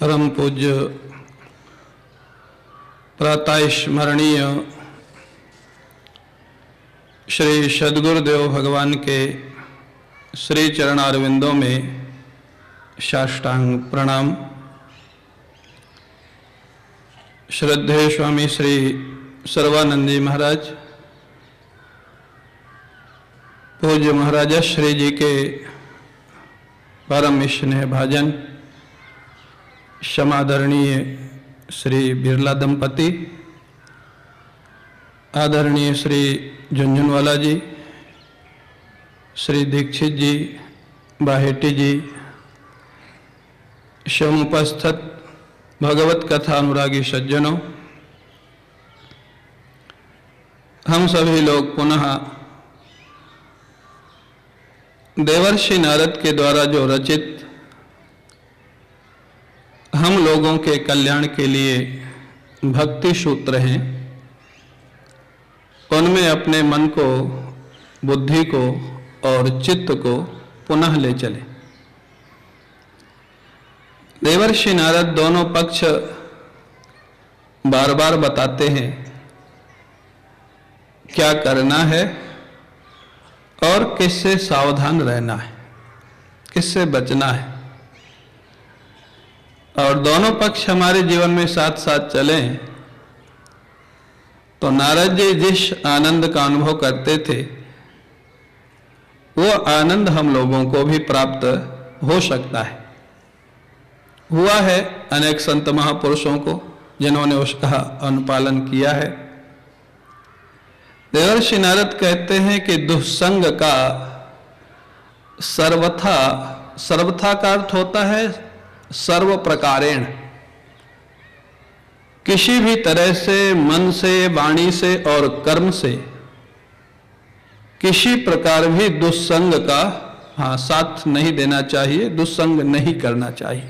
परम पूज्य प्रातः स्मरणीय श्री सद्गुरुदेव भगवान के श्री चरणारविंदों में साष्टांग प्रणाम। श्रद्धेय स्वामी श्री सर्वानंद जी महाराज, पूज्य महाराजा श्री जी के परम स्नेह भाजन समादरणीय श्री बिरला दंपति, आदरणीय श्री झुंझुनवाला जी, श्री दीक्षित जी, बाहेटी जी, समुपस्थित भगवत कथा अनुरागी सज्जनों, हम सभी लोग पुनः देवर्षि नारद के द्वारा जो रचित हम लोगों के कल्याण के लिए भक्ति सूत्र हैं, उनमें अपने मन को, बुद्धि को और चित्त को पुनः ले चले। देवर्षि नारद दोनों पक्ष बार बार बताते हैं क्या करना है और किससे सावधान रहना है, किससे बचना है। और दोनों पक्ष हमारे जीवन में साथ साथ चलें तो नारद जी जिस आनंद का अनुभव करते थे वो आनंद हम लोगों को भी प्राप्त हो सकता है। हुआ है अनेक संत महापुरुषों को जिन्होंने उसका अनुपालन किया है। देवर्षि नारद कहते हैं कि दुस्संग का सर्वथा का अर्थ होता है सर्व प्रकारेण, किसी भी तरह से मन से, वाणी से और कर्म से किसी प्रकार भी दुस्संग का साथ नहीं देना चाहिए, दुस्संग नहीं करना चाहिए।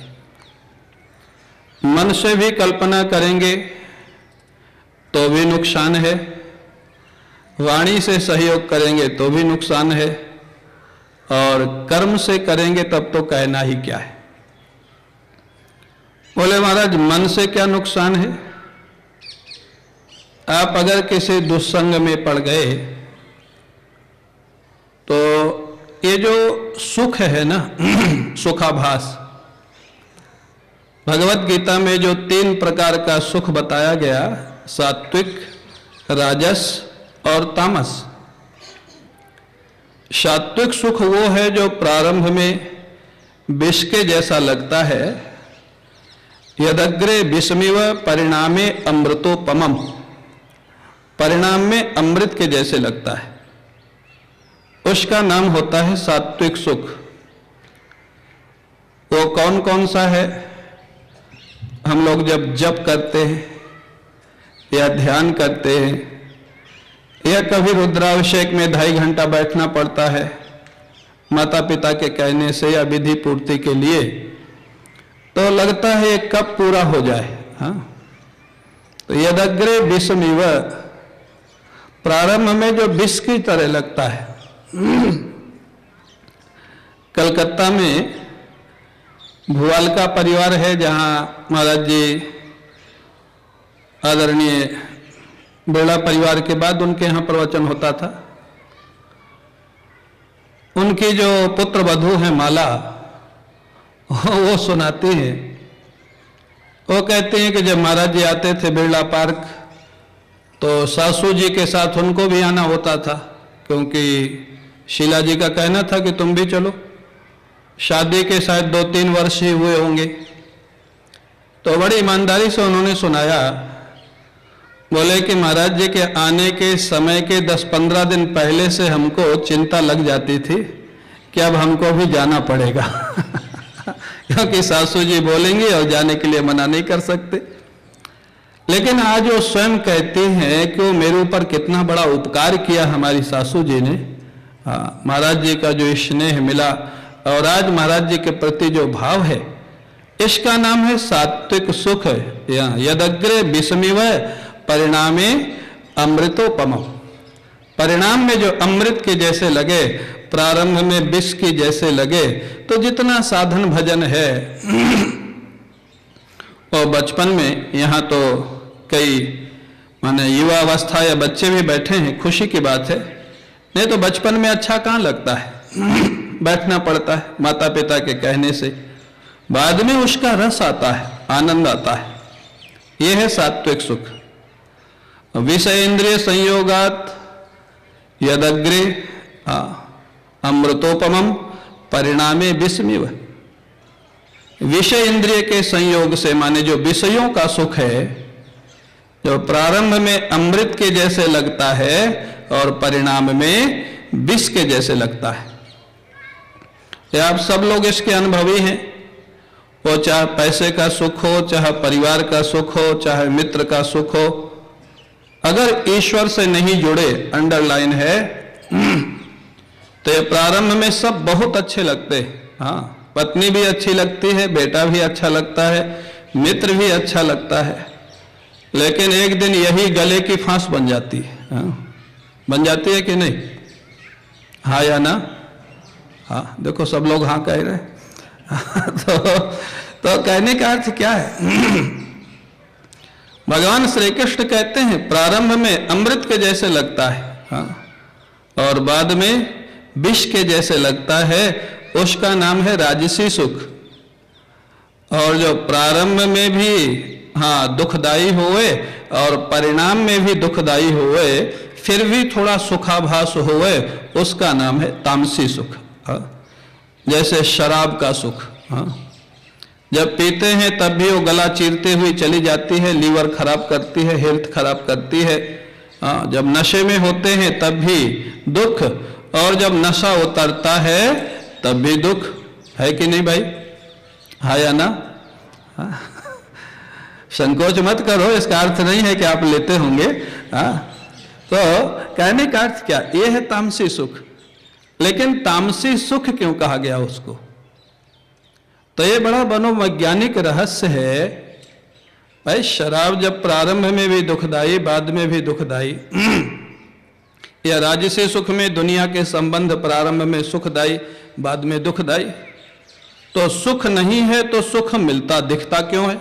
मन से भी कल्पना करेंगे तो भी नुकसान है, वाणी से सहयोग करेंगे तो भी नुकसान है, और कर्म से करेंगे तब तो कहना ही क्या है। बोले महाराज मन से क्या नुकसान है? आप अगर किसी दुस्संग में पड़ गए तो ये जो सुख है ना सुखाभास, भगवत गीता में जो 3 प्रकार का सुख बताया गया, सात्विक, राजस और तामस। सात्विक सुख वो है जो प्रारंभ में विष के जैसा लगता है, यदग्रे विषमिव परिणामे अमृतोपमम, परिणाम में अमृत के जैसे लगता है, उसका नाम होता है सात्विक सुख। वो कौन कौन सा है? हम लोग जब जप करते हैं या ध्यान करते हैं या कभी रुद्राभिषेक में 2.5 घंटा बैठना पड़ता है माता पिता के कहने से या विधि पूर्ति के लिए, तो लगता है ये कब पूरा हो जाए। हाँ, तो यदग्रे विषमिव, प्रारंभ में जो विष की तरह लगता है। कलकत्ता में भुआल का परिवार है जहां महाराज जी आदरणीय बिरला परिवार के बाद उनके यहाँ प्रवचन होता था। उनकी जो पुत्र वधू है माला, वो सुनाती है। वो कहते हैं कि जब महाराज जी आते थे बिरला पार्क तो सासू जी के साथ उनको भी आना होता था, क्योंकि शीला जी का कहना था कि तुम भी चलो। शादी के शायद 2-3 वर्ष ही हुए होंगे, तो बड़ी ईमानदारी से उन्होंने सुनाया। बोले कि महाराज जी के आने के समय के 10-15 दिन पहले से हमको चिंता लग जाती थी कि अब हमको भी जाना पड़ेगा क्योंकि सासू जी बोलेंगे और जाने के लिए मना नहीं कर सकते। लेकिन आज वो स्वयं कहती हैं कि वो मेरे ऊपर कितना बड़ा उपकार किया हमारी सासू जी ने। महाराज जी का जो स्नेह मिला और आज महाराज जी के प्रति जो भाव है, इसका नाम है सात्विक सुख। यदग्रे विषमिव परिणामे अमृतोपम, परिणाम में जो अमृत के जैसे लगे, प्रारंभ में विष के जैसे लगे। तो जितना साधन भजन है और बचपन में, यहाँ तो कई माने युवा अवस्था या बच्चे भी बैठे हैं, खुशी की बात है। नहीं तो बचपन में अच्छा कहाँ लगता है, बैठना पड़ता है माता पिता के कहने से, बाद में उसका रस आता है, आनंद आता है। यह है सात्विक सुख। विषय इंद्रिय संयोगात यदग्रे अमृतोपमम परिणामे विषमिव, विषय इंद्रिय के संयोग से, माने जो विषयों का सुख है, जो प्रारंभ में अमृत के जैसे लगता है और परिणाम में विष के जैसे लगता है। ये आप सब लोग इसके अनुभवी हैं। वो चाहे पैसे का सुख हो, चाहे परिवार का सुख हो, चाहे मित्र का सुख हो, अगर ईश्वर से नहीं जुड़े, अंडरलाइन है, तो ये प्रारंभ में सब बहुत अच्छे लगते हैं। हाँ, पत्नी भी अच्छी लगती है, बेटा भी अच्छा लगता है, मित्र भी अच्छा लगता है, लेकिन एक दिन यही गले की फांस बन जाती है। हाँ, बन जाती है कि नहीं? हाँ या ना? हाँ, देखो सब लोग हाँ कह रहे हैं। तो कहने का अर्थ क्या है? भगवान श्री कृष्ण कहते हैं प्रारंभ में अमृत के जैसे लगता है, हाँ, और बाद में विष के जैसे लगता है, उसका नाम है राजसी सुख। और जो प्रारंभ में भी हाँ दुखदाई हुए और परिणाम में भी दुखदाई हुए, फिर भी थोड़ा सुखाभास हुए, उसका नाम है तामसी सुख। हाँ, जैसे शराब का सुख, हाँ, जब पीते हैं तब भी वो गला चीरते हुए चली जाती है, लीवर खराब करती है, हेल्थ खराब करती है। हाँ, जब नशे में होते हैं तब भी दुख, और जब नशा उतरता है तब भी दुख है कि नहीं भाई? हाँ या ना? हाँ? संकोच मत करो, इसका अर्थ नहीं है कि आप लेते होंगे। हाँ, तो कहने का अर्थ क्या? ये है तामसी सुख। लेकिन तामसी सुख क्यों कहा गया उसको? तो ये बड़ा मनोवैज्ञानिक रहस्य है भाई। शराब जब प्रारंभ में भी दुखदाई, बाद में भी दुखदाई, या राजसी सुख में दुनिया के संबंध प्रारंभ में सुखदाई, बाद में दुखदाई, तो सुख नहीं है तो सुख मिलता दिखता क्यों है?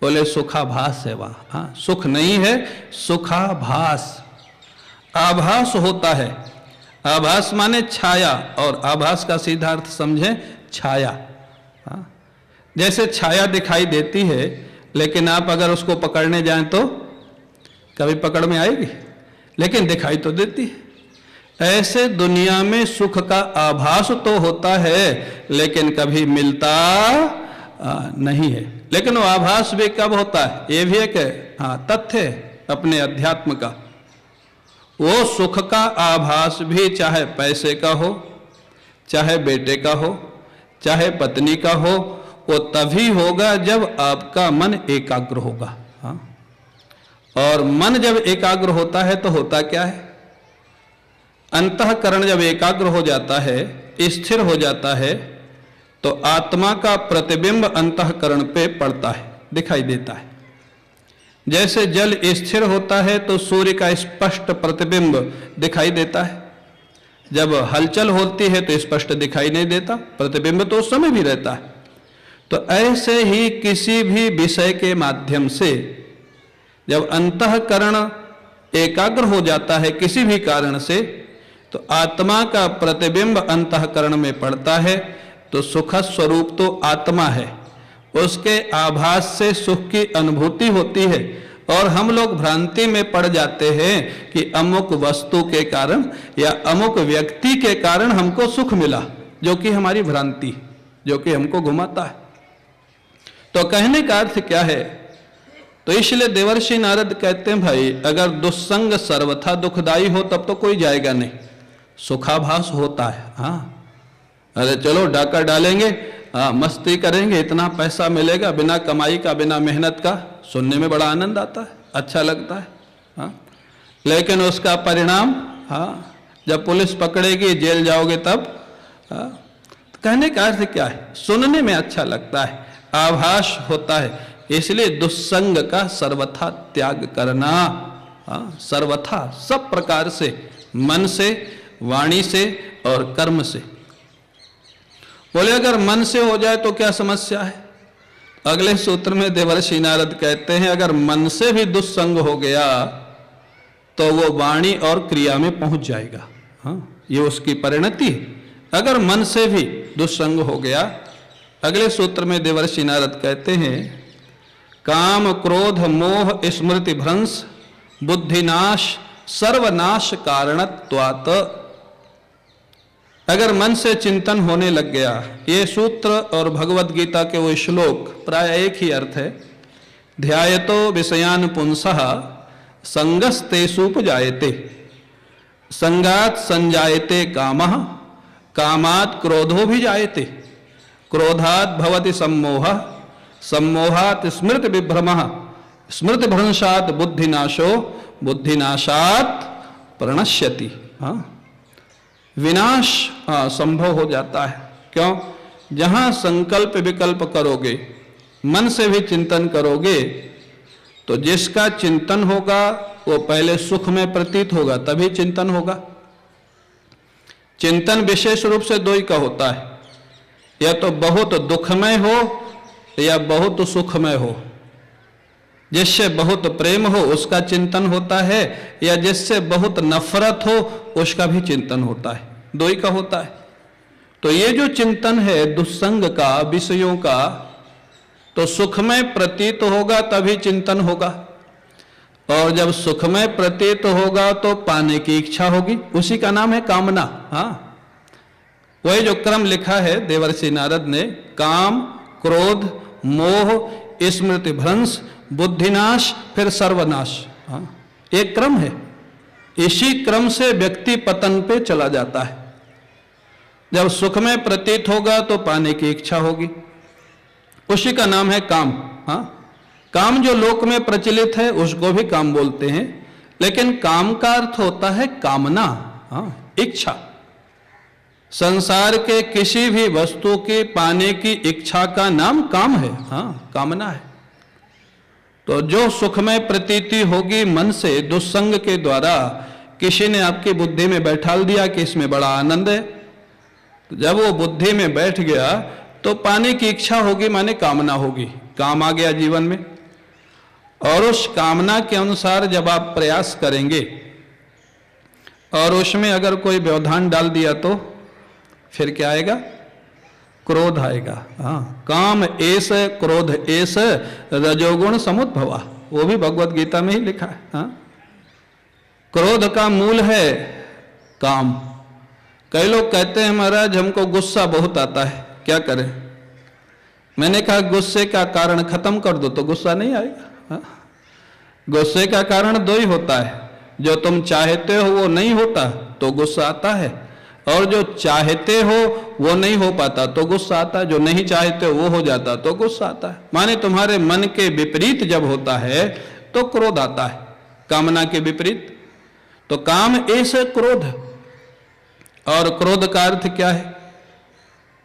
बोले सुखाभास है वहां। हाँ, सुख नहीं है, सुखाभास, आभास होता है। आभास माने छाया, और आभास का सीधा अर्थ समझे छाया। हाँ, जैसे छाया दिखाई देती है, लेकिन आप अगर उसको पकड़ने जाएं तो कभी पकड़ में आएगी, लेकिन दिखाई तो देती है। ऐसे दुनिया में सुख का आभास तो होता है, लेकिन कभी मिलता नहीं है। लेकिन वो आभास भी कब होता है? ये भी एक हाँ तथ्य अपने अध्यात्म का। वो सुख का आभास भी चाहे पैसे का हो, चाहे बेटे का हो, चाहे पत्नी का हो, वो तभी होगा जब आपका मन एकाग्र होगा। हाँ, और मन जब एकाग्र होता है तो होता क्या है? अंतःकरण जब एकाग्र हो जाता है, स्थिर हो जाता है, तो आत्मा का प्रतिबिंब अंतःकरण पे पड़ता है, दिखाई देता है। जैसे जल स्थिर होता है तो सूर्य का स्पष्ट प्रतिबिंब दिखाई देता है। जब हलचल होती है तो स्पष्ट दिखाई नहीं देता, प्रतिबिंब तो उस समय भी रहता है। तो ऐसे ही किसी भी विषय के माध्यम से जब अंतःकरण एकाग्र हो जाता है किसी भी कारण से, तो आत्मा का प्रतिबिंब अंतःकरण में पड़ता है, तो सुख स्वरूप तो आत्मा है, उसके आभास से सुख की अनुभूति होती है। और हम लोग भ्रांति में पड़ जाते हैं कि अमुक वस्तु के कारण या अमुक व्यक्ति के कारण हमको सुख मिला, जो कि हमारी भ्रांति, जो कि हमको घुमाता है। तो कहने का अर्थ क्या है? तो इसलिए देवर्षि नारद कहते हैं भाई, अगर दुस्संग सर्वथा दुखदाई हो तब तो कोई जाएगा नहीं, सुखाभास होता है। हाँ, अरे चलो डाका डालेंगे, हाँ मस्ती करेंगे, इतना पैसा मिलेगा, बिना कमाई का, बिना मेहनत का, सुनने में बड़ा आनंद आता है, अच्छा लगता है। हाँ, लेकिन उसका परिणाम, हाँ, जब पुलिस पकड़ेगी, जेल जाओगे तब। हाँ, तो कहने का अर्थ क्या है? सुनने में अच्छा लगता है, आभास होता है, इसलिए दुस्संग का सर्वथा त्याग करना। हाँ, सर्वथा, सब प्रकार से, मन से, वाणी से और कर्म से। बोले अगर मन से हो जाए तो क्या समस्या है? अगले सूत्र में देवर्षि नारद कहते हैं अगर मन से भी दुस्संग हो गया तो वो वाणी और क्रिया में पहुंच जाएगा। हाँ, ये उसकी परिणति है, अगर मन से भी दुस्संग हो गया। अगले सूत्र में देवर्षि नारद कहते हैं काम क्रोध मोह स्मृति भ्रंश बुद्धिनाश सर्वनाश कारणत्वात्। अगर मन से चिंतन होने लग गया, ये सूत्र और भगवत गीता के वो श्लोक प्राय एक ही अर्थ है। ध्यायतो विषयान पुंसः संगस्तेषुपजायते, संगात संजायते कामः, कामात् क्रोधो भी जायते, क्रोधात् भवति सम्मोहः, सम्मोहात् स्मृति विभ्रमः, स्मृति भ्रंशात् बुद्धिनाशो, बुद्धिनाशात् प्रणश्यति। हाँ, विनाश संभव हो जाता है। क्यों? जहां संकल्प विकल्प करोगे, मन से भी चिंतन करोगे, तो जिसका चिंतन होगा वो पहले सुख में प्रतीत होगा, तभी चिंतन होगा। चिंतन विशेष रूप से दो ही का होता है, या तो बहुत दुखमय हो या बहुत सुखमय हो। जिससे बहुत प्रेम हो उसका चिंतन होता है, या जिससे बहुत नफरत हो उसका भी चिंतन होता है, दो ही का होता है। तो ये जो चिंतन है दुस्संग का, विषयों का, तो सुखमय प्रतीत होगा तभी चिंतन होगा, और जब सुखमय प्रतीत होगा तो पाने की इच्छा होगी, उसी का नाम है कामना। हाँ, वही जो क्रम लिखा है देवर्षि नारद ने, काम, क्रोध, मोह, स्मृति भ्रंश, बुद्धिनाश, फिर सर्वनाश। हाँ, एक क्रम है। इसी क्रम से व्यक्ति पतन पे चला जाता है। जब सुख में प्रतीत होगा तो पाने की इच्छा होगी, उसी का नाम है काम। हाँ, काम जो लोक में प्रचलित है उसको भी काम बोलते हैं, लेकिन काम का अर्थ होता है कामना। हाँ, इच्छा। संसार के किसी भी वस्तु के पाने की इच्छा का नाम काम है। हाँ, कामना है। तो जो सुखमय प्रतीति होगी मन से दुस्संग के द्वारा, किसी ने आपकी बुद्धि में बैठाल दिया कि इसमें बड़ा आनंद है, तो जब वो बुद्धि में बैठ गया तो पाने की इच्छा होगी, माने कामना होगी, काम आ गया जीवन में। और उस कामना के अनुसार जब आप प्रयास करेंगे और उसमें अगर कोई व्यवधान डाल दिया तो फिर क्या आएगा? क्रोध आएगा। हाँ, काम एस क्रोध एस रजोगुण समुद्भवा, वो भी भगवत गीता में ही लिखा है। हाँ, क्रोध का मूल है काम। कई लोग कहते हैं महाराज हमको गुस्सा बहुत आता है, क्या करें? मैंने कहा गुस्से का कारण खत्म कर दो तो गुस्सा नहीं आएगा। हाँ? गुस्से का कारण दो ही होता है, जो तुम चाहते हो वो नहीं होता तो गुस्सा आता है, और जो चाहते हो वो नहीं हो पाता तो गुस्सा आता है, जो नहीं चाहते हो वो हो जाता तो गुस्सा आता है। माने तुम्हारे मन के विपरीत जब होता है तो क्रोध आता है, कामना के विपरीत। तो काम ऐसे क्रोध, और क्रोध का अर्थ क्या है?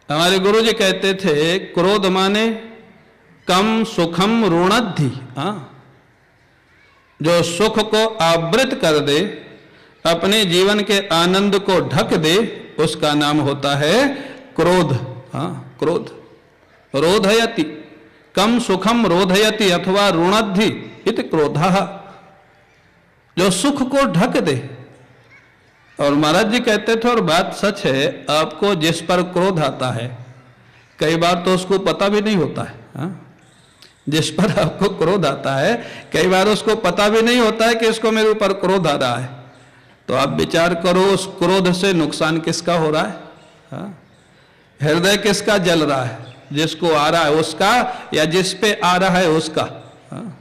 हमारे गुरु जी कहते थे क्रोध माने कम सुखम ऋणद्धि। हाँ, जो सुख को आवृत कर दे, अपने जीवन के आनंद को ढक दे, उसका नाम होता है क्रोध। हाँ, क्रोध। रोधयति, कम सुखम रोधयति अथवा ऋणद्धि इति क्रोधः, जो सुख को ढक दे। और महाराज जी कहते थे, और बात सच है, आपको जिस पर क्रोध आता है कई बार तो उसको पता भी नहीं होता है। हाँ? जिस पर आपको क्रोध आता है कई बार उसको पता भी नहीं होता है कि इसको मेरे ऊपर क्रोध आ रहा है। तो आप विचार करो उस क्रोध से नुकसान किसका हो रहा है? हाँ? हृदय किसका जल रहा है? जिसको आ रहा है उसका, या जिस पे आ रहा है उसका? हाँ?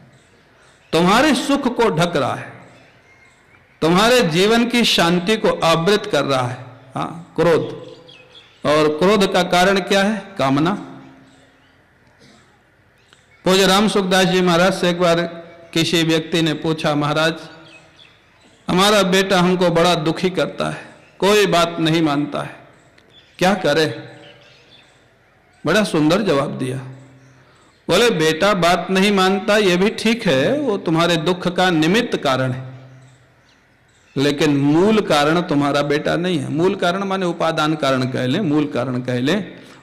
तुम्हारे सुख को ढक रहा है, तुम्हारे जीवन की शांति को आवृत कर रहा है। हाँ, क्रोध। और क्रोध का कारण क्या है? कामना। पूज्य राम सुखदास जी महाराज से एक बार किसी व्यक्ति ने पूछा, महाराज हमारा बेटा हमको बड़ा दुखी करता है, कोई बात नहीं मानता है, क्या करे? बड़ा सुंदर जवाब दिया। बोले बेटा बात नहीं मानता ये भी ठीक है, वो तुम्हारे दुख का निमित्त कारण है, लेकिन मूल कारण तुम्हारा बेटा नहीं है। मूल कारण माने उपादान कारण कह लें, मूल कारण कह लें।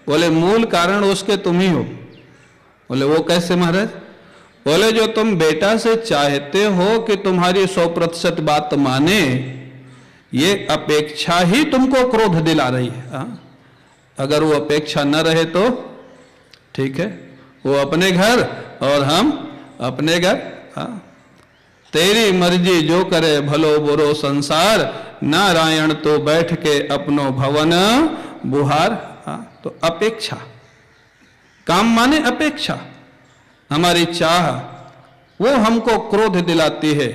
बोले मूल कारण उसके तुम ही हो। बोले वो कैसे महाराज? बोले जो तुम बेटा से चाहते हो कि तुम्हारी 100% बात माने, ये अपेक्षा ही तुमको क्रोध दिला रही है। हाँ? अगर वो अपेक्षा न रहे तो ठीक है, वो अपने घर और हम अपने घर। हाँ? तेरी मर्जी जो करे भलो बुरो संसार, नारायण तो बैठ के अपनो भवन बुहार। तो अपेक्षा, काम माने अपेक्षा, हमारी चाह वो हमको क्रोध दिलाती है।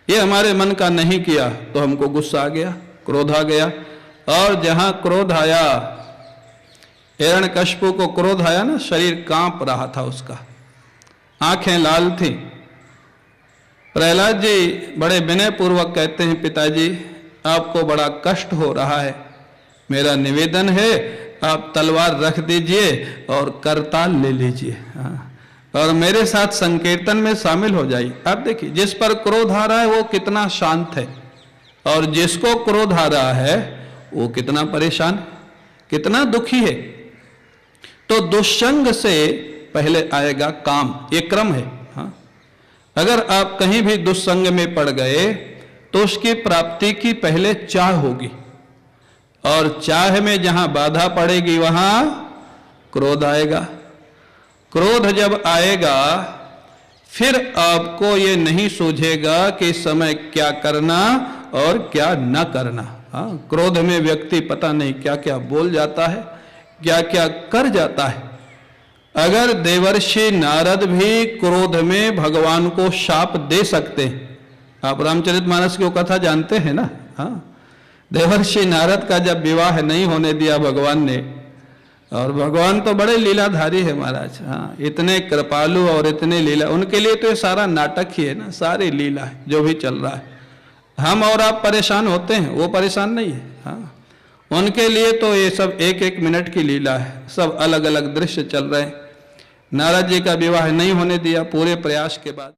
ये हमारे मन का नहीं किया तो हमको गुस्सा आ गया, क्रोध आ गया। और जहां क्रोध आया, हिरण्यकशिपु को क्रोध आया ना, शरीर कांप रहा था उसका, आंखें लाल थी। प्रहलाद जी बड़े विनय पूर्वक कहते हैं, पिताजी आपको बड़ा कष्ट हो रहा है, मेरा निवेदन है आप तलवार रख दीजिए और करताल ले लीजिए और मेरे साथ संकीर्तन में शामिल हो जाइए। आप देखिए, जिस पर क्रोध आ रहा है वो कितना शांत है, और जिसको क्रोध आ रहा है वो कितना परेशान, कितना दुखी है। तो दुष्संग से पहले आएगा काम, ये क्रम है। अगर आप कहीं भी दुष्संग में पड़ गए तो उसकी प्राप्ति की पहले चाह होगी, और चाह में जहां बाधा पड़ेगी वहां क्रोध आएगा। क्रोध जब आएगा फिर आपको ये नहीं सूझेगा कि इस समय क्या करना और क्या न करना। क्रोध में व्यक्ति पता नहीं क्या क्या बोल जाता है, क्या क्या कर जाता है। अगर देवर्षि नारद भी क्रोध में भगवान को शाप दे सकते हैं, आप रामचरितमानस की कथा जानते हैं ना। देवर्षि नारद का जब विवाह नहीं होने दिया भगवान ने, और भगवान तो बड़े लीलाधारी है महाराज, इतने कृपालु और इतने लीला, उनके लिए तो ये सारा नाटक ही है ना, सारी लीला है जो भी चल रहा है। हम और आप परेशान होते हैं, वो परेशान नहीं है। उनके लिए तो ये सब एक एक मिनट की लीला है, सब अलग अलग दृश्य चल रहे हैं। नारद जी का विवाह नहीं होने दिया पूरे प्रयास के बाद।